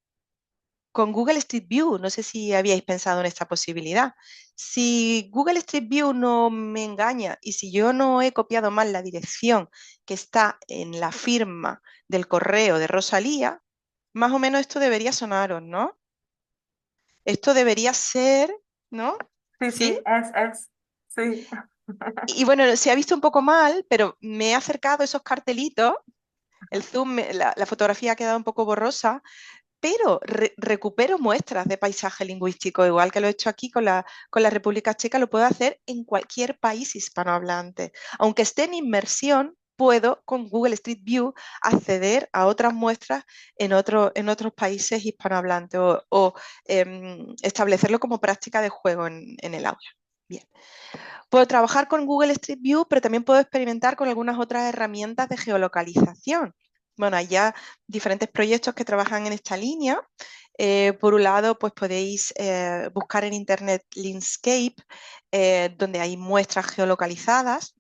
Con Google Street View, no sé si habíais pensado en esta posibilidad. Si Google Street View no me engaña y si yo no he copiado mal la dirección que está en la firma del correo de Rosalía, más o menos esto debería sonaros, ¿no? Esto debería ser, ¿no? Sí, ¿Sí? sí, sí. Y bueno, se ha visto un poco mal, pero me he acercado a esos cartelitos, el zoom, la fotografía ha quedado un poco borrosa, pero recupero muestras de paisaje lingüístico, igual que lo he hecho aquí con la República Checa, lo puedo hacer en cualquier país hispanohablante. Aunque esté en inmersión, puedo con Google Street View acceder a otras muestras en otros países hispanohablantes o establecerlo como práctica de juego en el aula. Bien. Puedo trabajar con Google Street View, pero también puedo experimentar con algunas otras herramientas de geolocalización. Bueno, hay ya diferentes proyectos que trabajan en esta línea. Por un lado, pues podéis buscar en Internet Landscape, donde hay muestras geolocalizadas.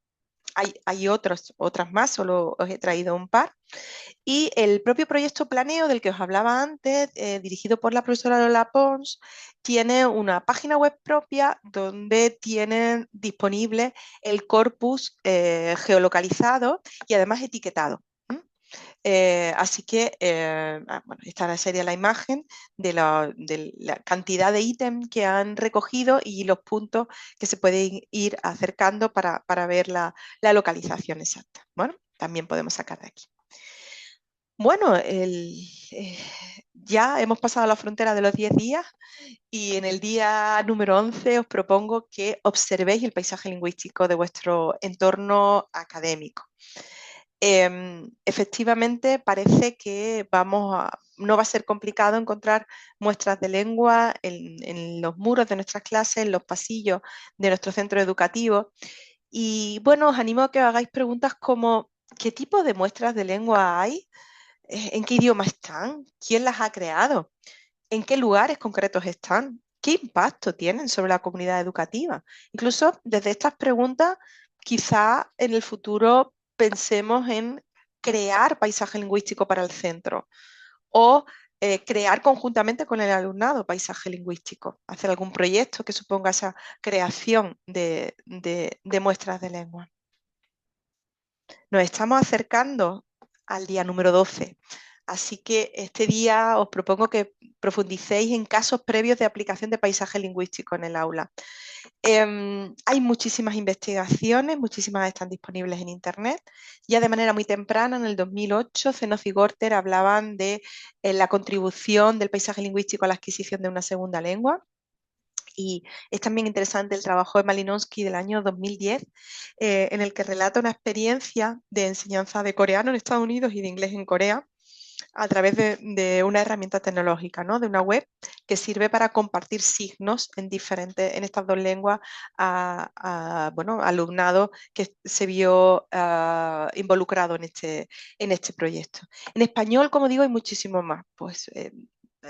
Hay otras más, solo os he traído un par. Y el propio proyecto Planeo, del que os hablaba antes, dirigido por la profesora Lola Pons, tiene una página web propia donde tienen disponible el corpus geolocalizado y además etiquetado. Así que, bueno, esta sería la imagen de la cantidad de ítems que han recogido y los puntos que se pueden ir acercando para ver la localización exacta. Bueno, también podemos sacar de aquí. Bueno, ya hemos pasado la frontera de los 10 días y en el día número 11 os propongo que observéis el paisaje lingüístico de vuestro entorno académico. Efectivamente, parece que no va a ser complicado encontrar muestras de lengua en los muros de nuestras clases, en los pasillos de nuestro centro educativo. Y bueno, os animo a que hagáis preguntas como ¿qué tipo de muestras de lengua hay? ¿En qué idioma están? ¿Quién las ha creado? ¿En qué lugares concretos están? ¿Qué impacto tienen sobre la comunidad educativa? Incluso desde estas preguntas, quizá en el futuro pensemos en crear paisaje lingüístico para el centro o crear conjuntamente con el alumnado paisaje lingüístico, hacer algún proyecto que suponga esa creación de muestras de lengua. Nos estamos acercando al día número 12, así que este día os propongo que profundicéis en casos previos de aplicación de paisaje lingüístico en el aula. Hay muchísimas investigaciones, muchísimas están disponibles en Internet. Ya de manera muy temprana, en el 2008, Zenoff y Gorter hablaban de la contribución del paisaje lingüístico a la adquisición de una segunda lengua. Y es también interesante el trabajo de Malinowski del año 2010, en el que relata una experiencia de enseñanza de coreano en Estados Unidos y de inglés en Corea a través de una herramienta tecnológica, ¿no? De una web que sirve para compartir signos en estas dos lenguas bueno, alumnado que se vio involucrado en este proyecto. En español, como digo, hay muchísimo más. Pues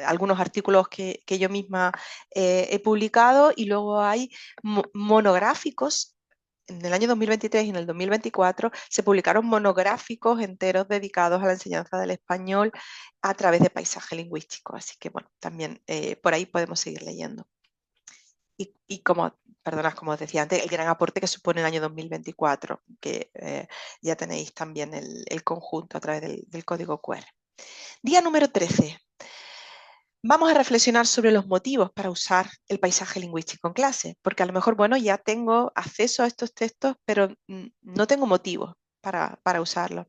algunos artículos que yo misma he publicado y luego hay monográficos. En el año 2023 y en el 2024 se publicaron monográficos enteros dedicados a la enseñanza del español a través de paisaje lingüístico. Así que, bueno, también por ahí podemos seguir leyendo. Y como os decía antes, el gran aporte que supone el año 2024, que ya tenéis también el conjunto a través del código QR. Día número 13. Vamos a reflexionar sobre los motivos para usar el paisaje lingüístico en clase, porque a lo mejor, bueno, ya tengo acceso a estos textos, pero no tengo motivos para usarlos.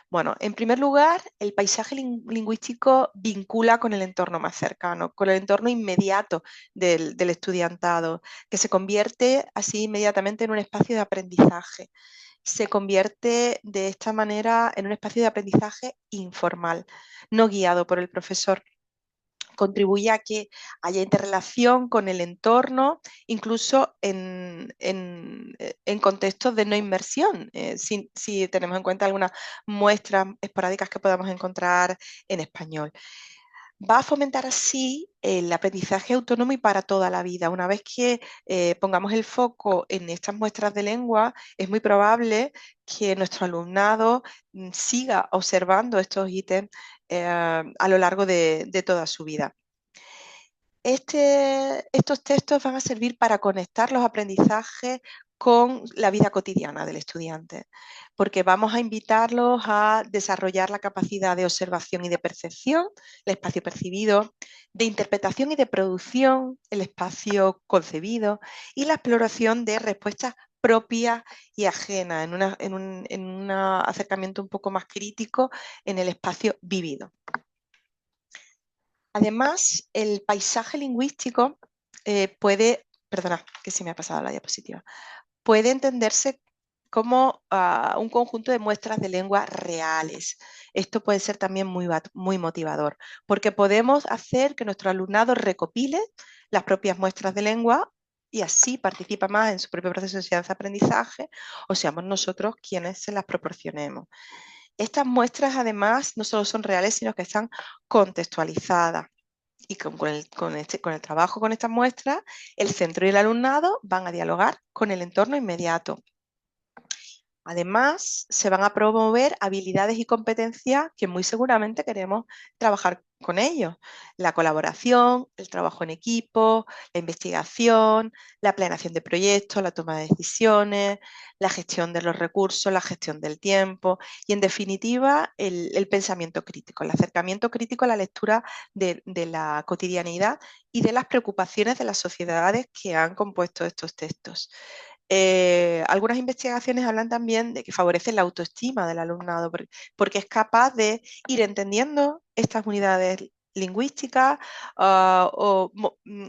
Bueno, en primer lugar, el paisaje lingüístico vincula con el entorno más cercano, con el entorno inmediato del estudiantado, que se convierte así inmediatamente en un espacio de aprendizaje. Se convierte de esta manera en un espacio de aprendizaje informal, no guiado por el profesor. Contribuye a que haya interrelación con el entorno, incluso en contextos de no inmersión, si tenemos en cuenta algunas muestras esporádicas que podamos encontrar en español. Va a fomentar así el aprendizaje autónomo y para toda la vida. Una vez que pongamos el foco en estas muestras de lengua, es muy probable que nuestro alumnado siga observando estos ítems a lo largo de toda su vida. Estos textos van a servir para conectar los aprendizajes con la vida cotidiana del estudiante, porque vamos a invitarlos a desarrollar la capacidad de observación y de percepción, el espacio percibido, de interpretación y de producción, el espacio concebido, y la exploración de respuestas propias y ajenas, en un acercamiento un poco más crítico en el espacio vivido. Además, el paisaje lingüístico puede, perdona, que se me ha pasado la diapositiva, puede entenderse como un conjunto de muestras de lengua reales. Esto puede ser también muy motivador, porque podemos hacer que nuestro alumnado recopile las propias muestras de lengua y así participa más en su propio proceso de enseñanza-aprendizaje, o seamos nosotros quienes se las proporcionemos. Estas muestras, además, no solo son reales, sino que están contextualizadas. Y con el trabajo con estas muestras, el centro y el alumnado van a dialogar con el entorno inmediato. Además, se van a promover habilidades y competencias que muy seguramente queremos trabajar con ellos. La colaboración, el trabajo en equipo, la investigación, la planeación de proyectos, la toma de decisiones, la gestión de los recursos, la gestión del tiempo y, en definitiva, el pensamiento crítico, el acercamiento crítico a la lectura de la cotidianidad y de las preocupaciones de las sociedades que han compuesto estos textos. Algunas investigaciones hablan también de que favorece la autoestima del alumnado porque es capaz de ir entendiendo estas unidades lingüísticas o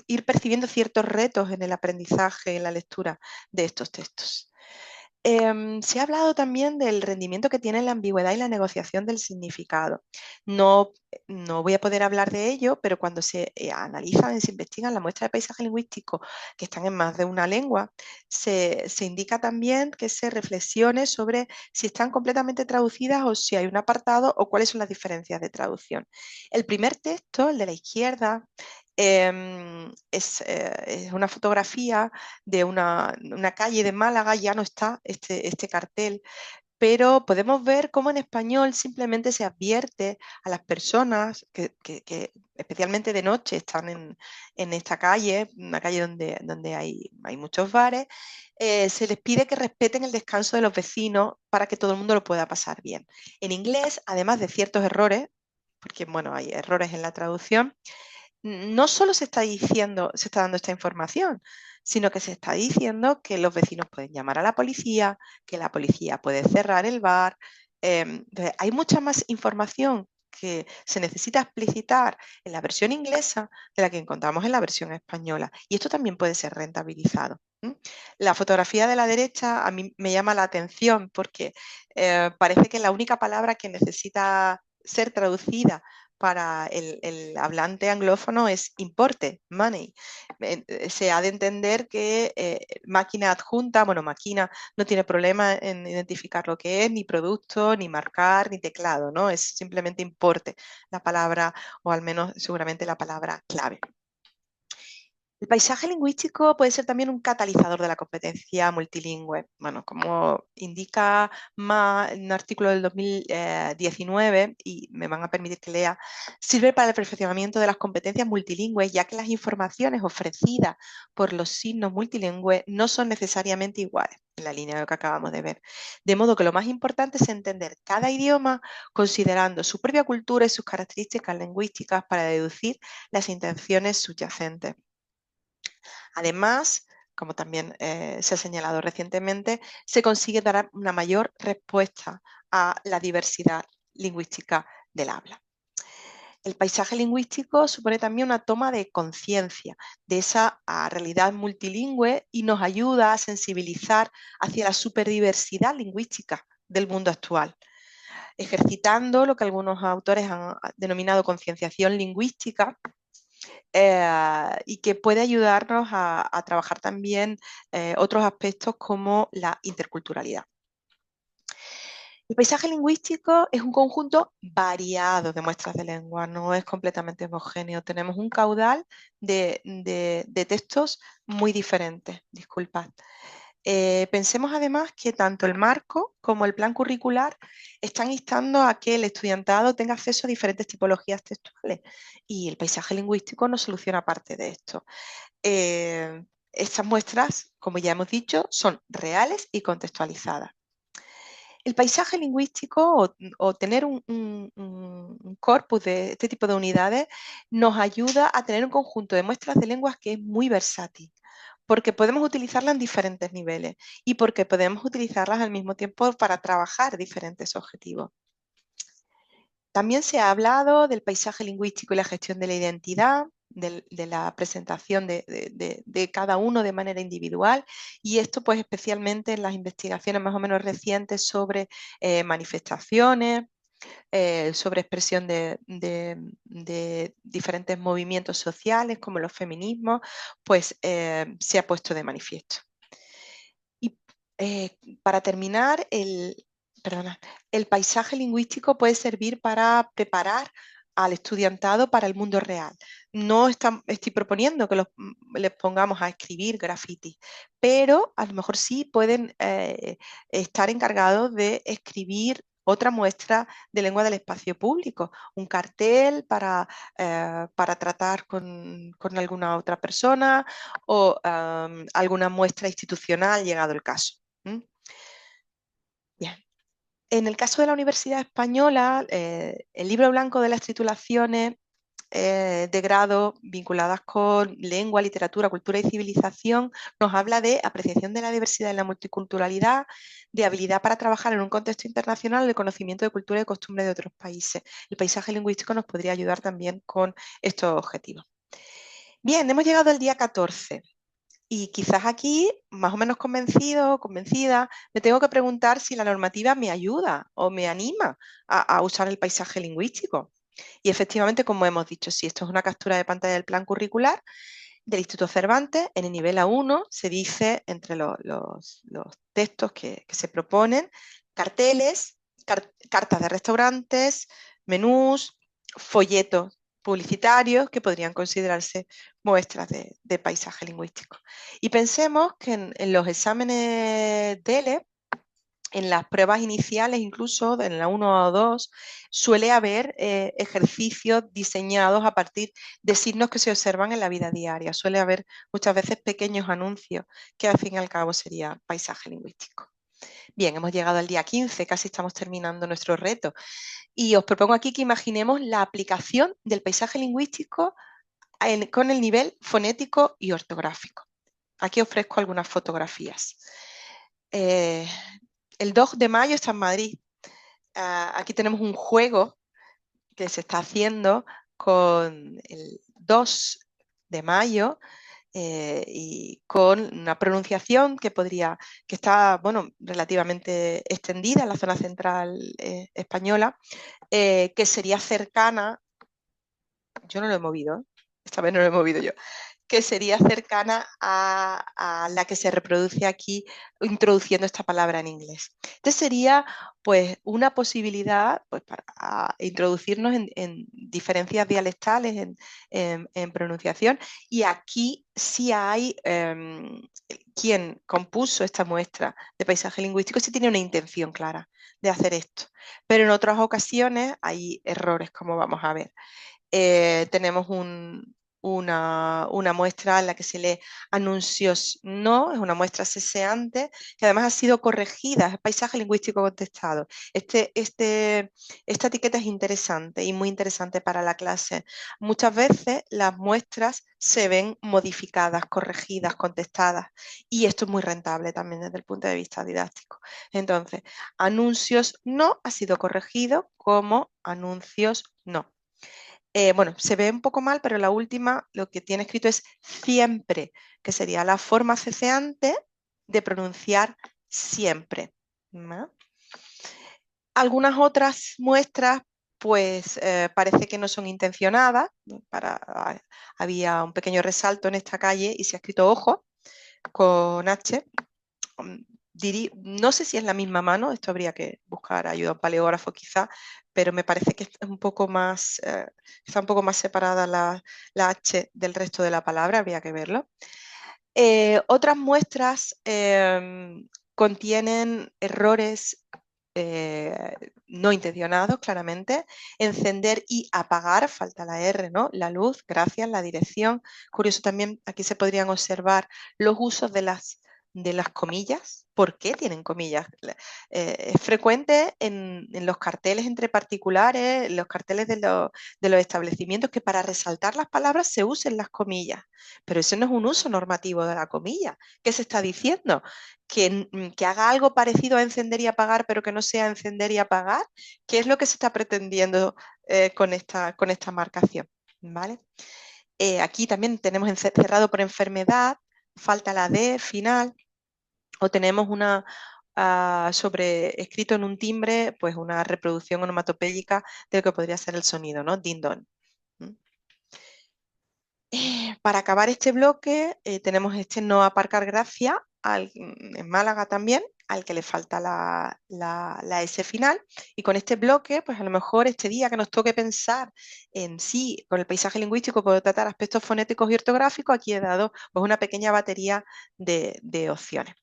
ir percibiendo ciertos retos en el aprendizaje, en la lectura de estos textos. Se ha hablado también del rendimiento que tiene la ambigüedad y la negociación del significado. No no voy a poder hablar de ello, pero cuando se analizan y se investigan las muestras de paisaje lingüístico que están en más de una lengua, se indica también que se reflexione sobre si están completamente traducidas o si hay un apartado o cuáles son las diferencias de traducción. El primer texto, el de la izquierda, es una fotografía de una calle de Málaga. Ya no está este cartel, pero podemos ver cómo en español simplemente se advierte a las personas que especialmente de noche están en esta calle, una calle donde hay muchos bares. Se les pide que respeten el descanso de los vecinos para que todo el mundo lo pueda pasar bien. En inglés, además de ciertos errores, porque bueno, hay errores en la traducción, no solo se está dando esta información, sino que se está diciendo que los vecinos pueden llamar a la policía, que la policía puede cerrar el bar. Entonces, hay mucha más información que se necesita explicitar en la versión inglesa de la que encontramos en la versión española. Y esto también puede ser rentabilizado. La fotografía de la derecha a mí me llama la atención porque parece que la única palabra que necesita ser traducida para el hablante anglófono es importe, money. Se ha de entender que máquina adjunta, bueno, máquina no tiene problema en identificar lo que es, ni producto, ni marcar, ni teclado, ¿no? Es simplemente importe la palabra, o al menos seguramente la palabra clave. El paisaje lingüístico puede ser también un catalizador de la competencia multilingüe. Bueno, como indica un artículo del 2019, y me van a permitir que lea, sirve para el perfeccionamiento de las competencias multilingües, ya que las informaciones ofrecidas por los signos multilingües no son necesariamente iguales, en la línea de lo que acabamos de ver. De modo que lo más importante es entender cada idioma considerando su propia cultura y sus características lingüísticas para deducir las intenciones subyacentes. Además, como también se ha señalado recientemente, se consigue dar una mayor respuesta a la diversidad lingüística del habla. El paisaje lingüístico supone también una toma de conciencia de esa realidad multilingüe y nos ayuda a sensibilizar hacia la superdiversidad lingüística del mundo actual, ejercitando lo que algunos autores han denominado concienciación lingüística, y que puede ayudarnos a trabajar también otros aspectos como la interculturalidad. El paisaje lingüístico es un conjunto variado de muestras de lengua, no es completamente homogéneo. Tenemos un caudal de textos muy diferentes, disculpad. Pensemos además que tanto el marco como el plan curricular están instando a que el estudiantado tenga acceso a diferentes tipologías textuales, y el paisaje lingüístico no soluciona parte de esto. Estas muestras, como ya hemos dicho, son reales y contextualizadas. El paisaje lingüístico o tener un corpus de este tipo de unidades nos ayuda a tener un conjunto de muestras de lenguas que es muy versátil, porque podemos utilizarlas en diferentes niveles y porque podemos utilizarlas al mismo tiempo para trabajar diferentes objetivos. También se ha hablado del paisaje lingüístico y la gestión de la identidad, de la presentación de cada uno de manera individual, y esto pues especialmente en las investigaciones más o menos recientes sobre manifestaciones, sobre expresión de diferentes movimientos sociales como los feminismos, pues se ha puesto de manifiesto. Y para terminar, el paisaje lingüístico puede servir para preparar al estudiantado para el mundo real. No estoy proponiendo que les pongamos a escribir graffiti, pero a lo mejor sí pueden estar encargados de escribir otra muestra de lengua del espacio público, un cartel para tratar con alguna otra persona, o alguna muestra institucional llegado el caso. Bien. En el caso de la Universidad Española, el libro blanco de las titulaciones de grado vinculadas con lengua, literatura, cultura y civilización nos habla de apreciación de la diversidad y la multiculturalidad, de habilidad para trabajar en un contexto internacional, de conocimiento de cultura y costumbres de otros países. El paisaje lingüístico nos podría ayudar también con estos objetivos. Bien, hemos llegado al día 14. Y quizás aquí, más o menos convencido o convencida, me tengo que preguntar si la normativa me ayuda o me anima a usar el paisaje lingüístico. Y efectivamente, como hemos dicho, sí, esto es una captura de pantalla del plan curricular del Instituto Cervantes. En el nivel A1 se dice, entre los textos que se proponen, carteles, cartas de restaurantes, menús, folletos publicitarios que podrían considerarse muestras de paisaje lingüístico. Y pensemos que en los exámenes DELE, en las pruebas iniciales, incluso en la 1 o 2, suele haber ejercicios diseñados a partir de signos que se observan en la vida diaria. Suele haber muchas veces pequeños anuncios que al fin y al cabo sería paisaje lingüístico. Bien, hemos llegado al día 15, casi estamos terminando nuestro reto. Y os propongo aquí que imaginemos la aplicación del paisaje lingüístico con el nivel fonético y ortográfico. Aquí ofrezco algunas fotografías. El 2 de mayo está en Madrid. Aquí tenemos un juego que se está haciendo con el 2 de mayo y con una pronunciación que está, bueno, relativamente extendida en la zona central española, que sería cercana, yo no lo he movido, esta vez no lo he movido yo, que sería cercana a la que se reproduce aquí introduciendo esta palabra en inglés. Entonces sería pues una posibilidad pues, para introducirnos en diferencias dialectales en pronunciación, y aquí sí hay quien compuso esta muestra de paisaje lingüístico sí tiene una intención clara de hacer esto, pero en otras ocasiones hay errores, como vamos a ver. Tenemos una muestra en la que se lee anuncios no, es una muestra seseante, que además ha sido corregida, es paisaje lingüístico contestado. Esta etiqueta es interesante y muy interesante para la clase. Muchas veces las muestras se ven modificadas, corregidas, contestadas, y esto es muy rentable también desde el punto de vista didáctico. Entonces, anuncios no ha sido corregido como anuncios no. Bueno, se ve un poco mal, pero la última lo que tiene escrito es siempre, que sería la forma ceceante de pronunciar siempre, ¿no? Algunas otras muestras, pues parece que no son intencionadas. Había un pequeño resalto en esta calle y se ha escrito ojo con H. No sé si es la misma mano, esto habría que buscar ayuda a un paleógrafo quizá, pero me parece que es un poco más, está un poco más separada la H del resto de la palabra, habría que verlo. Otras muestras contienen errores no intencionados, claramente. Encender y apagar, falta la R, ¿no? La luz, gracias, la dirección. Curioso también, aquí se podrían observar los usos de las comillas. ¿Por qué tienen comillas? Es frecuente en los carteles entre particulares, en los carteles de los establecimientos, que para resaltar las palabras se usen las comillas, pero ese no es un uso normativo de la comilla. ¿Qué se está diciendo? Que haga algo parecido a encender y apagar, pero que no sea encender y apagar. ¿Qué es lo que se está pretendiendo con esta marcación? ¿Vale? Aquí también tenemos cerrado por enfermedad, falta la D final, o tenemos escrito en un timbre, pues una reproducción onomatopéyica de lo que podría ser el sonido, ¿no? Din don. Para acabar este bloque, tenemos este no aparcar gracia en Málaga también, al que le falta la S final, y con este bloque, pues a lo mejor este día que nos toque pensar en sí, con el paisaje lingüístico, puedo tratar aspectos fonéticos y ortográficos. Aquí he dado pues una pequeña batería de opciones.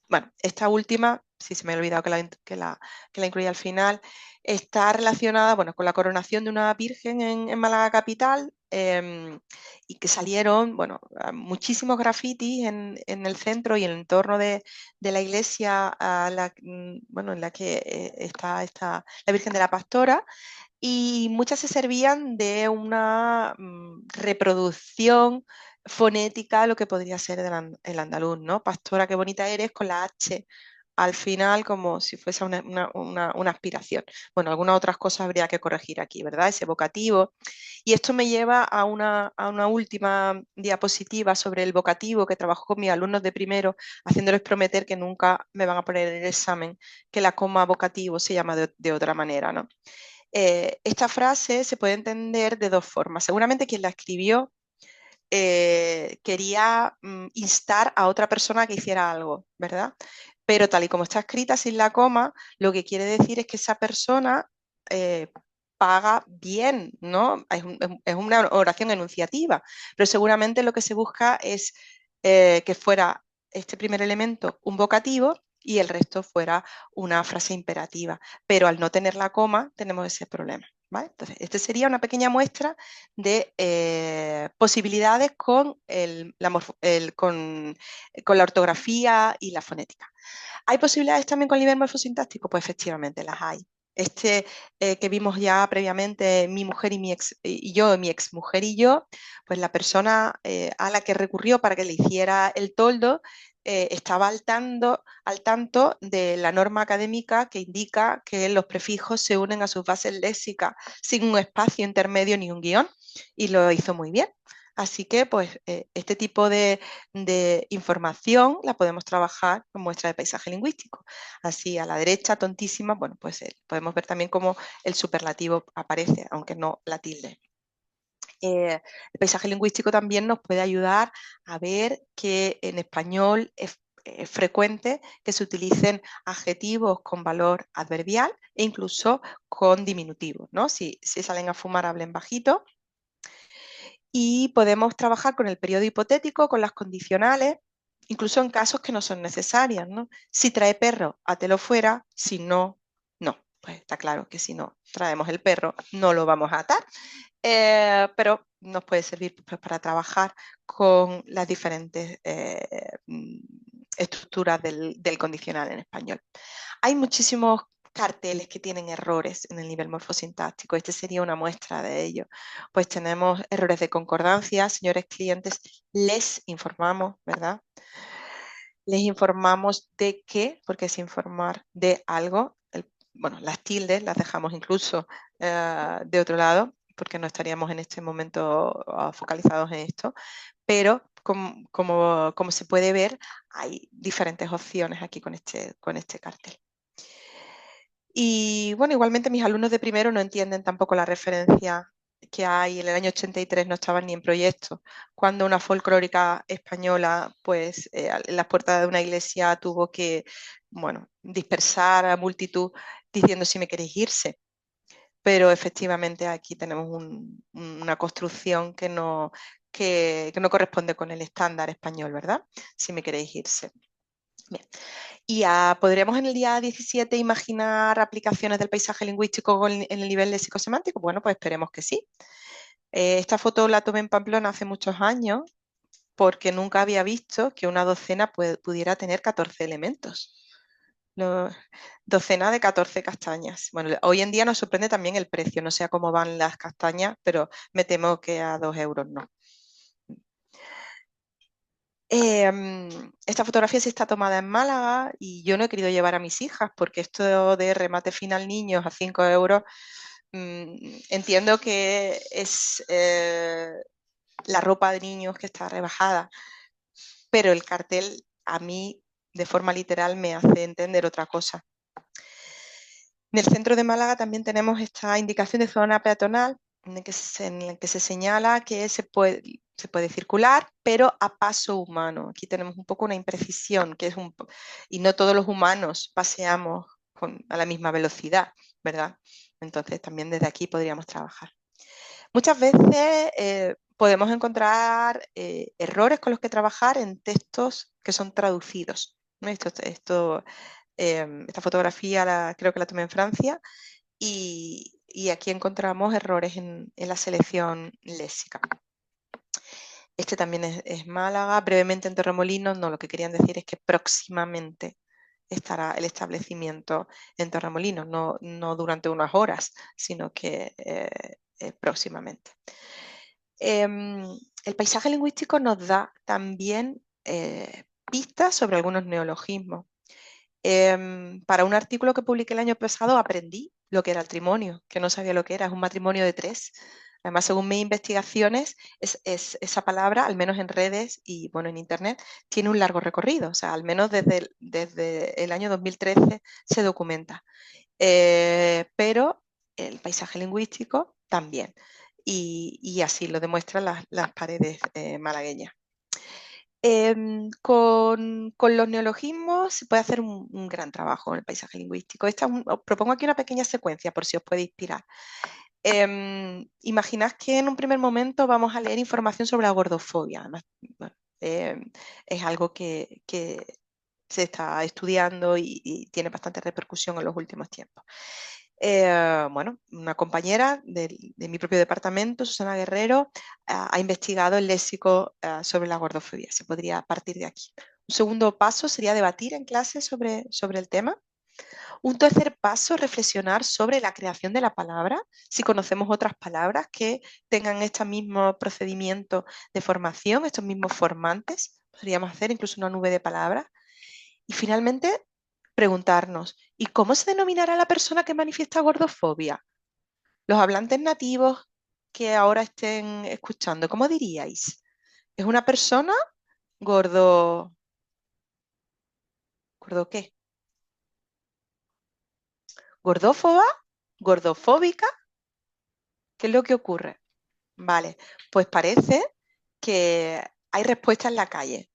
Bueno, esta última, sí se me ha olvidado que la incluí al final, está relacionada, bueno, con la coronación de una virgen en Málaga capital, y que salieron, bueno, muchísimos grafitis en el centro y en el entorno de la iglesia bueno, en la que está la Virgen de la Pastora, y muchas se servían de una reproducción fonética, lo que podría ser el andaluz, ¿no? Pastora, qué bonita eres, con la H al final, como si fuese una aspiración. Bueno, algunas otras cosas habría que corregir aquí, ¿verdad? Ese vocativo. Y esto me lleva a una última diapositiva sobre el vocativo, que trabajo con mis alumnos de primero, haciéndoles prometer que nunca me van a poner en el examen que la coma vocativo se llama de otra manera, ¿no? Esta frase se puede entender de dos formas. Seguramente quien la escribió quería instar a otra persona que hiciera algo, ¿verdad? Pero tal y como está escrita sin la coma, lo que quiere decir es que esa persona paga bien, ¿no? Es una oración enunciativa, pero seguramente lo que se busca es que fuera este primer elemento un vocativo y el resto fuera una frase imperativa. Pero al no tener la coma tenemos ese problema, ¿vale? Entonces, esta sería una pequeña muestra de posibilidades con con la ortografía y la fonética. ¿Hay posibilidades también con el nivel morfosintáctico? Pues efectivamente las hay. Este que vimos ya previamente, mi mujer y mi ex mujer y yo, pues la persona a la que recurrió para que le hiciera el toldo estaba al tanto de la norma académica que indica que los prefijos se unen a sus bases léxicas sin un espacio intermedio ni un guión, y lo hizo muy bien. Así que, pues, este tipo de información la podemos trabajar con muestra de paisaje lingüístico. Así, a la derecha, tontísima, bueno, pues podemos ver también cómo el superlativo aparece, aunque no la tilde. El paisaje lingüístico también nos puede ayudar a ver que en español es frecuente que se utilicen adjetivos con valor adverbial e incluso con diminutivos, ¿no? Si salen a fumar, hablen bajito. Y podemos trabajar con el periodo hipotético, con las condicionales, incluso en casos que no son necesarias, ¿no? Si trae perro, átelo fuera; si no, no. Pues está claro que si no traemos el perro, no lo vamos a atar, pero nos puede servir, pues, para trabajar con las diferentes estructuras del condicional en español. Hay muchísimos carteles que tienen errores en el nivel morfosintáctico. Este sería una muestra de ello. Pues tenemos errores de concordancia. Señores clientes, les informamos, ¿verdad? Les informamos de qué, porque es informar de algo. Bueno, las tildes las dejamos incluso de otro lado, porque no estaríamos en este momento focalizados en esto, pero como se puede ver, hay diferentes opciones aquí con este cartel. Y bueno, igualmente mis alumnos de primero no entienden tampoco la referencia que hay. En el año 83 no estaban ni en proyecto, cuando una folclórica española, pues en las puertas de una iglesia tuvo que, bueno, dispersar a multitud diciendo: si me queréis irse. Pero efectivamente aquí tenemos una construcción que no corresponde con el estándar español, ¿verdad? Si me queréis irse. Bien. Y ¿podríamos en el día 17 imaginar aplicaciones del paisaje lingüístico en el nivel léxico-semántico? Bueno, pues esperemos que sí. Esta foto la tomé en Pamplona hace muchos años, porque nunca había visto que una docena pudiera tener 14 elementos. Docena de 14 castañas. Bueno, hoy en día nos sorprende también el precio. No sé a cómo van las castañas, pero me temo que a 2 euros no. Esta fotografía sí está tomada en Málaga y yo no he querido llevar a mis hijas porque esto de remate final niños a 5 euros, entiendo que es la ropa de niños que está rebajada, pero el cartel a mí de forma literal me hace entender otra cosa. En el centro de Málaga también tenemos esta indicación de zona peatonal en la que se señala que se puede circular, pero a paso humano. Aquí tenemos un poco una imprecisión, y no todos los humanos paseamos a la misma velocidad, ¿verdad? Entonces también desde aquí podríamos trabajar. Muchas veces podemos encontrar errores con los que trabajar en textos que son traducidos, ¿no? Esta fotografía creo que la tomé en Francia, y aquí encontramos errores en la selección léxica. Este también es Málaga. Brevemente en Torremolinos, no, lo que querían decir es que próximamente estará el establecimiento en Torremolinos, no durante unas horas, sino que próximamente. El paisaje lingüístico nos da también pistas sobre algunos neologismos. Para un artículo que publiqué el año pasado aprendí lo que era el trimonio, que no sabía lo que era. Es un matrimonio de 3. Además, según mis investigaciones, esa palabra, al menos en redes y bueno, en internet, tiene un largo recorrido. O sea, al menos desde el año 2013 se documenta. Pero el paisaje lingüístico también. Y así lo demuestran las paredes malagueñas. Con los neologismos se puede hacer un gran trabajo en el paisaje lingüístico. Os propongo aquí una pequeña secuencia por si os puede inspirar. Imaginad que en un primer momento vamos a leer información sobre la gordofobia. Además, bueno, es algo que se está estudiando y tiene bastante repercusión en los últimos tiempos. Bueno, una compañera de mi propio departamento, Susana Guerrero, ha investigado el léxico sobre la gordofobia. Se podría partir de aquí. Un segundo paso sería debatir en clase sobre el tema. Un tercer paso, reflexionar sobre la creación de la palabra, si conocemos otras palabras que tengan este mismo procedimiento de formación, estos mismos formantes. Podríamos hacer incluso una nube de palabras. Y finalmente, preguntarnos, ¿y cómo se denominará la persona que manifiesta gordofobia? Los hablantes nativos que ahora estén escuchando, ¿cómo diríais? ¿Es una persona gordo? ¿Gordo qué? ¿Gordófoba? ¿Gordofóbica? ¿Qué es lo que ocurre? Vale, pues parece que hay respuesta en la calle.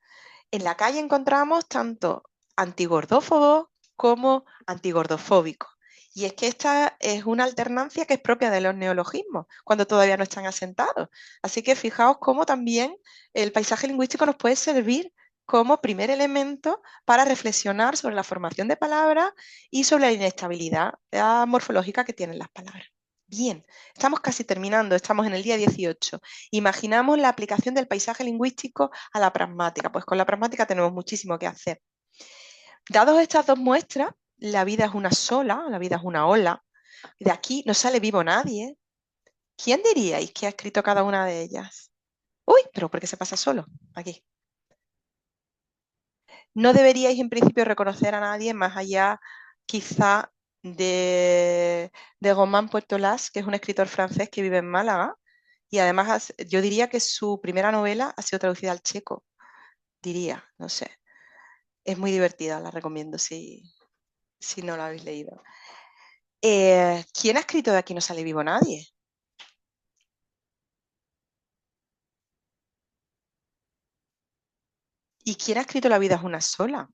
En la calle encontramos tanto antigordófobos como antigordofóbicos. Y es que esta es una alternancia que es propia de los neologismos, cuando todavía no están asentados. Así que fijaos cómo también el paisaje lingüístico nos puede servir como primer elemento para reflexionar sobre la formación de palabras y sobre la inestabilidad morfológica que tienen las palabras. Bien, estamos casi terminando, estamos en el día 18. Imaginamos la aplicación del paisaje lingüístico a la pragmática. Pues con la pragmática tenemos muchísimo que hacer. Dados estas dos muestras, la vida es una sola, la vida es una ola. De aquí no sale vivo nadie. ¿Quién diríais que ha escrito cada una de ellas? Uy, pero ¿por qué se pasa solo? Aquí. No deberíais en principio reconocer a nadie más allá quizá de Romain Puertolas, que es un escritor francés que vive en Málaga. Y además yo diría que su primera novela ha sido traducida al checo. Diría, no sé. Es muy divertida, la recomiendo si no la habéis leído. ¿Quién ha escrito De aquí no sale vivo nadie? ¿Y quién ha escrito La vida es una sola?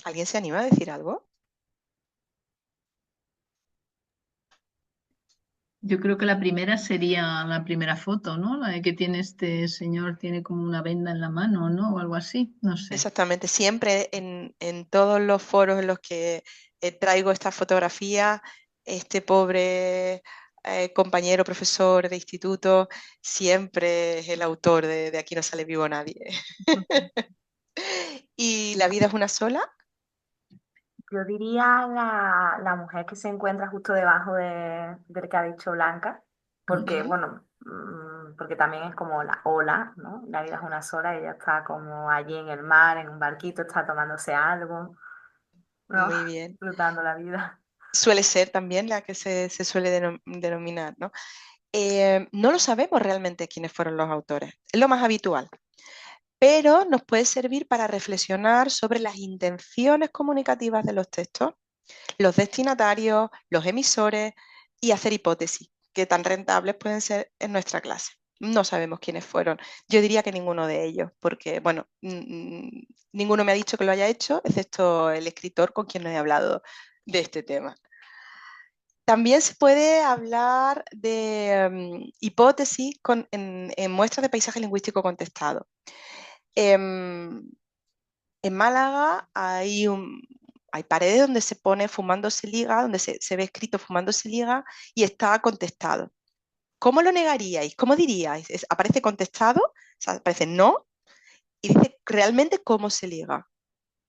¿Alguien se anima a decir algo? Yo creo que la primera sería la primera foto, ¿no? La de que tiene este señor, tiene como una venda en la mano, ¿no? O algo así, no sé. Exactamente, siempre en todos los foros en los que traigo esta fotografía, este pobre compañero, profesor de instituto, siempre es el autor de Aquí no sale vivo nadie. ¿Y La vida es una sola? Yo diría la mujer que se encuentra justo debajo del que ha dicho Blanca, porque, Ujú. bueno, porque también es como la ola, ¿no? La vida es una sola, ella está como allí en el mar, en un barquito, está tomándose algo, ¿no? Muy bien. Disfrutando la vida. Suele ser también la que se suele denominar, ¿no? No lo sabemos realmente quiénes fueron los autores, es lo más habitual, pero nos puede servir para reflexionar sobre las intenciones comunicativas de los textos, los destinatarios, los emisores y hacer hipótesis que tan rentables pueden ser en nuestra clase. No sabemos quiénes fueron. Yo diría que ninguno de ellos, porque, bueno, ninguno me ha dicho que lo haya hecho, excepto el escritor con quien no he hablado de este tema. También se puede hablar de hipótesis en muestras de paisaje lingüístico contestado. Em, en Málaga hay paredes donde se pone fumándose liga, donde se ve escrito fumándose liga y está contestado. ¿Cómo lo negaríais? ¿Cómo diríais? ¿Aparece contestado? O sea, aparece no y dice realmente cómo se liga.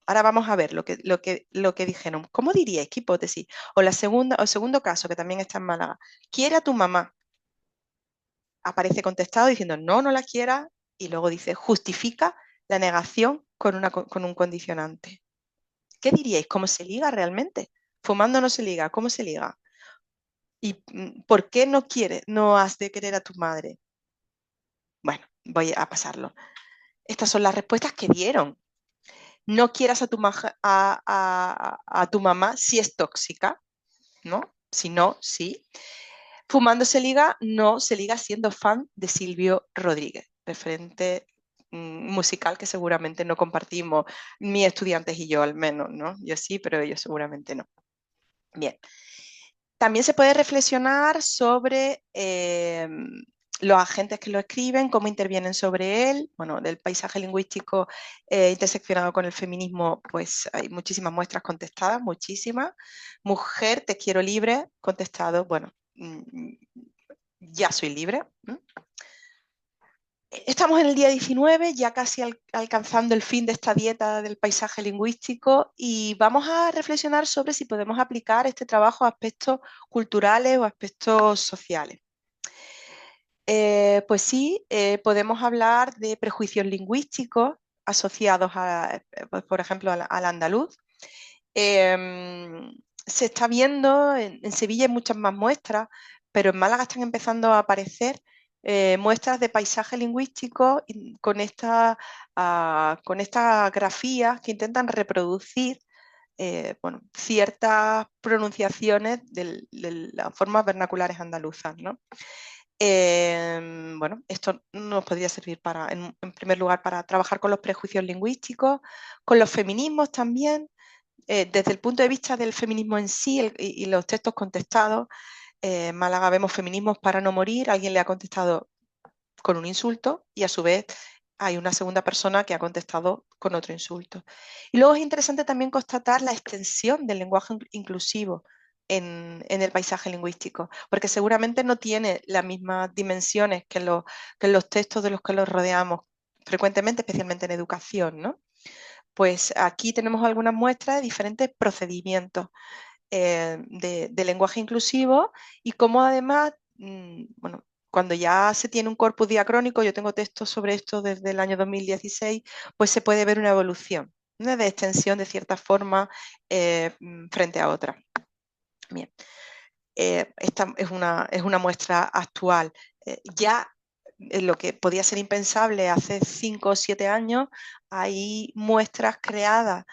Ahora vamos a ver lo que dijeron. ¿Cómo diríais? ¿Qué hipótesis? O el segundo caso, que también está en Málaga. ¿Quiere a tu mamá? Aparece contestado diciendo no, no la quiera, y luego dice justifica la negación con un condicionante. ¿Qué diríais? ¿Cómo se liga realmente? Fumando no se liga. ¿Cómo se liga? ¿Y por qué no has de querer a tu madre? Bueno, voy a pasarlo. Estas son las respuestas que dieron. No quieras a tu mamá si es tóxica, ¿no? Si no, sí. Fumando se liga, no se liga siendo fan de Silvio Rodríguez, referente musical que seguramente no compartimos, mis estudiantes y yo al menos, ¿no? Yo sí, pero ellos seguramente no. Bien. También se puede reflexionar sobre los agentes que lo escriben, cómo intervienen sobre él. Bueno, del paisaje lingüístico interseccionado con el feminismo, pues hay muchísimas muestras contestadas, muchísimas. Mujer, te quiero libre, contestado, bueno, ya soy libre. Estamos en el día 19, ya casi alcanzando el fin de esta dieta del paisaje lingüístico, y vamos a reflexionar sobre si podemos aplicar este trabajo a aspectos culturales o aspectos sociales. Pues sí, podemos hablar de prejuicios lingüísticos asociados, pues, por ejemplo, al andaluz. Se está viendo, en Sevilla hay muchas más muestras, pero en Málaga están empezando a aparecer muestras de paisaje lingüístico con estas grafías que intentan reproducir bueno, ciertas pronunciaciones de las formas vernaculares andaluzas, ¿no? Bueno, esto nos podría servir en primer lugar, para trabajar con los prejuicios lingüísticos, con los feminismos también, desde el punto de vista del feminismo en sí y los textos contestados. En Málaga vemos feminismos para no morir, alguien le ha contestado con un insulto y a su vez hay una segunda persona que ha contestado con otro insulto. Y luego es interesante también constatar la extensión del lenguaje inclusivo en el paisaje lingüístico, porque seguramente no tiene las mismas dimensiones que los textos de los que los rodeamos frecuentemente, especialmente en educación, ¿no? Pues aquí tenemos algunas muestras de diferentes procedimientos de lenguaje inclusivo y cómo además, bueno, cuando ya se tiene un corpus diacrónico, yo tengo textos sobre esto desde el año 2016, pues se puede ver una evolución, ¿no?, de extensión de cierta forma frente a otra. Bien, esta es una muestra actual. Ya en lo que podía ser impensable hace 5 o 7 años, hay muestras creadas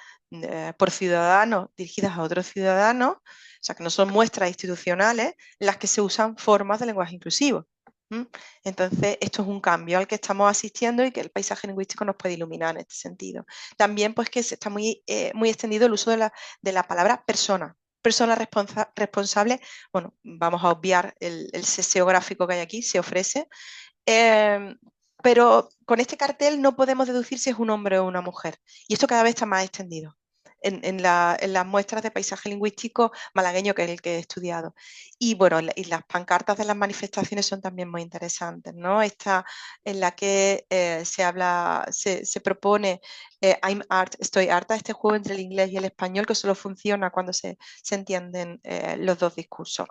por ciudadanos dirigidas a otros ciudadanos, o sea, que no son muestras institucionales, en las que se usan formas de lenguaje inclusivo. Entonces, esto es un cambio al que estamos asistiendo y que el paisaje lingüístico nos puede iluminar en este sentido. También, pues, que se está muy extendido el uso de la palabra persona. Persona responsable, bueno, vamos a obviar el seseo gráfico que hay aquí, se ofrece, pero con este cartel no podemos deducir si es un hombre o una mujer. Y esto cada vez está más extendido en las muestras de paisaje lingüístico malagueño, que es el que he estudiado. Y bueno, y las pancartas de las manifestaciones son también muy interesantes, ¿no? Esta en la que se propone estoy harta, este juego entre el inglés y el español que solo funciona cuando se entienden los dos discursos.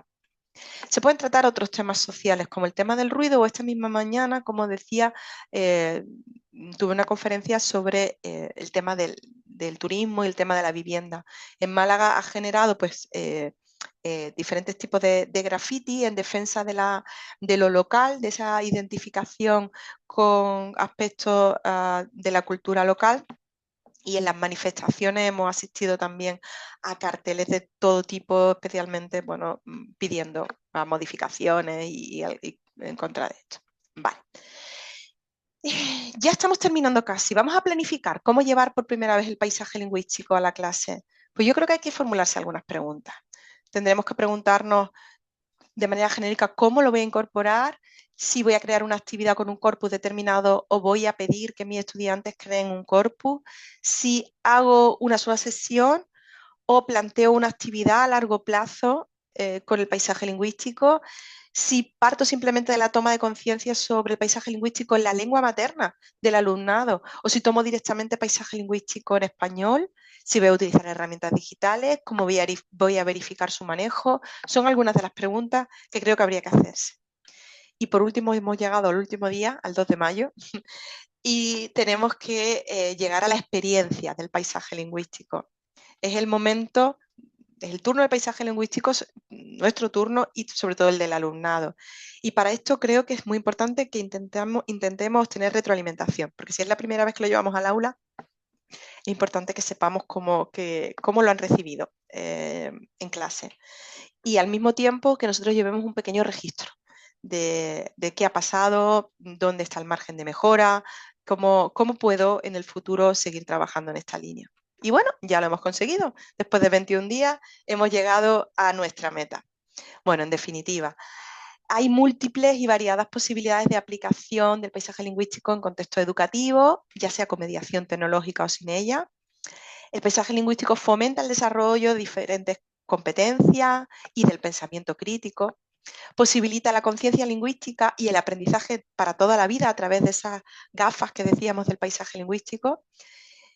Se pueden tratar otros temas sociales, como el tema del ruido, o esta misma mañana, como decía, tuve una conferencia sobre el tema del turismo y el tema de la vivienda. En Málaga ha generado, pues, diferentes tipos de graffiti en defensa de lo local, de esa identificación con aspectos de la cultura local. Y en las manifestaciones hemos asistido también a carteles de todo tipo, especialmente, bueno, pidiendo modificaciones y en contra de esto. Vale. Ya estamos terminando casi. Vamos a planificar cómo llevar por primera vez el paisaje lingüístico a la clase. Pues yo creo que hay que formularse algunas preguntas. Tendremos que preguntarnos de manera genérica cómo lo voy a incorporar, si voy a crear una actividad con un corpus determinado o voy a pedir que mis estudiantes creen un corpus, si hago una sola sesión o planteo una actividad a largo plazo con el paisaje lingüístico, si parto simplemente de la toma de conciencia sobre el paisaje lingüístico en la lengua materna del alumnado, o si tomo directamente paisaje lingüístico en español, si voy a utilizar herramientas digitales, cómo voy a verificar su manejo. Son algunas de las preguntas que creo que habría que hacerse. Y por último, hemos llegado al último día, al 2 de mayo, y tenemos que llegar a la experiencia del paisaje lingüístico. Es el momento, es el turno del paisaje lingüístico, nuestro turno y sobre todo el del alumnado. Y para esto creo que es muy importante que intentemos tener retroalimentación, porque si es la primera vez que lo llevamos al aula, es importante que sepamos cómo lo han recibido en clase. Y al mismo tiempo que nosotros llevemos un pequeño registro de qué ha pasado, dónde está el margen de mejora, cómo puedo en el futuro seguir trabajando en esta línea. Y bueno, ya lo hemos conseguido. Después de 21 días hemos llegado a nuestra meta. Bueno, en definitiva, hay múltiples y variadas posibilidades de aplicación del paisaje lingüístico en contexto educativo, ya sea con mediación tecnológica o sin ella. El paisaje lingüístico fomenta el desarrollo de diferentes competencias y del pensamiento crítico, posibilita la conciencia lingüística y el aprendizaje para toda la vida a través de esas gafas que decíamos del paisaje lingüístico,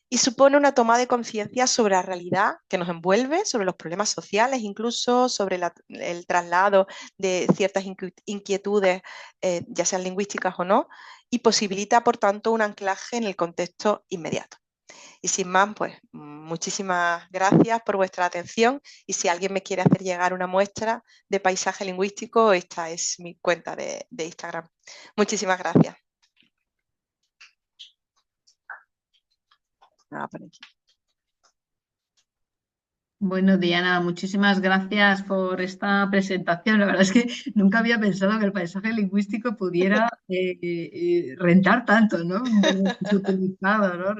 y supone una toma de conciencia sobre la realidad que nos envuelve, sobre los problemas sociales, incluso sobre el traslado de ciertas inquietudes, ya sean lingüísticas o no, y posibilita, por tanto, un anclaje en el contexto inmediato. Y sin más, pues muchísimas gracias por vuestra atención, y si alguien me quiere hacer llegar una muestra de paisaje lingüístico, esta es mi cuenta de Instagram. Muchísimas gracias. Bueno, Diana, muchísimas gracias por esta presentación. La verdad es que nunca había pensado que el paisaje lingüístico pudiera rentar tanto, ¿no? Utilizado, ¿no?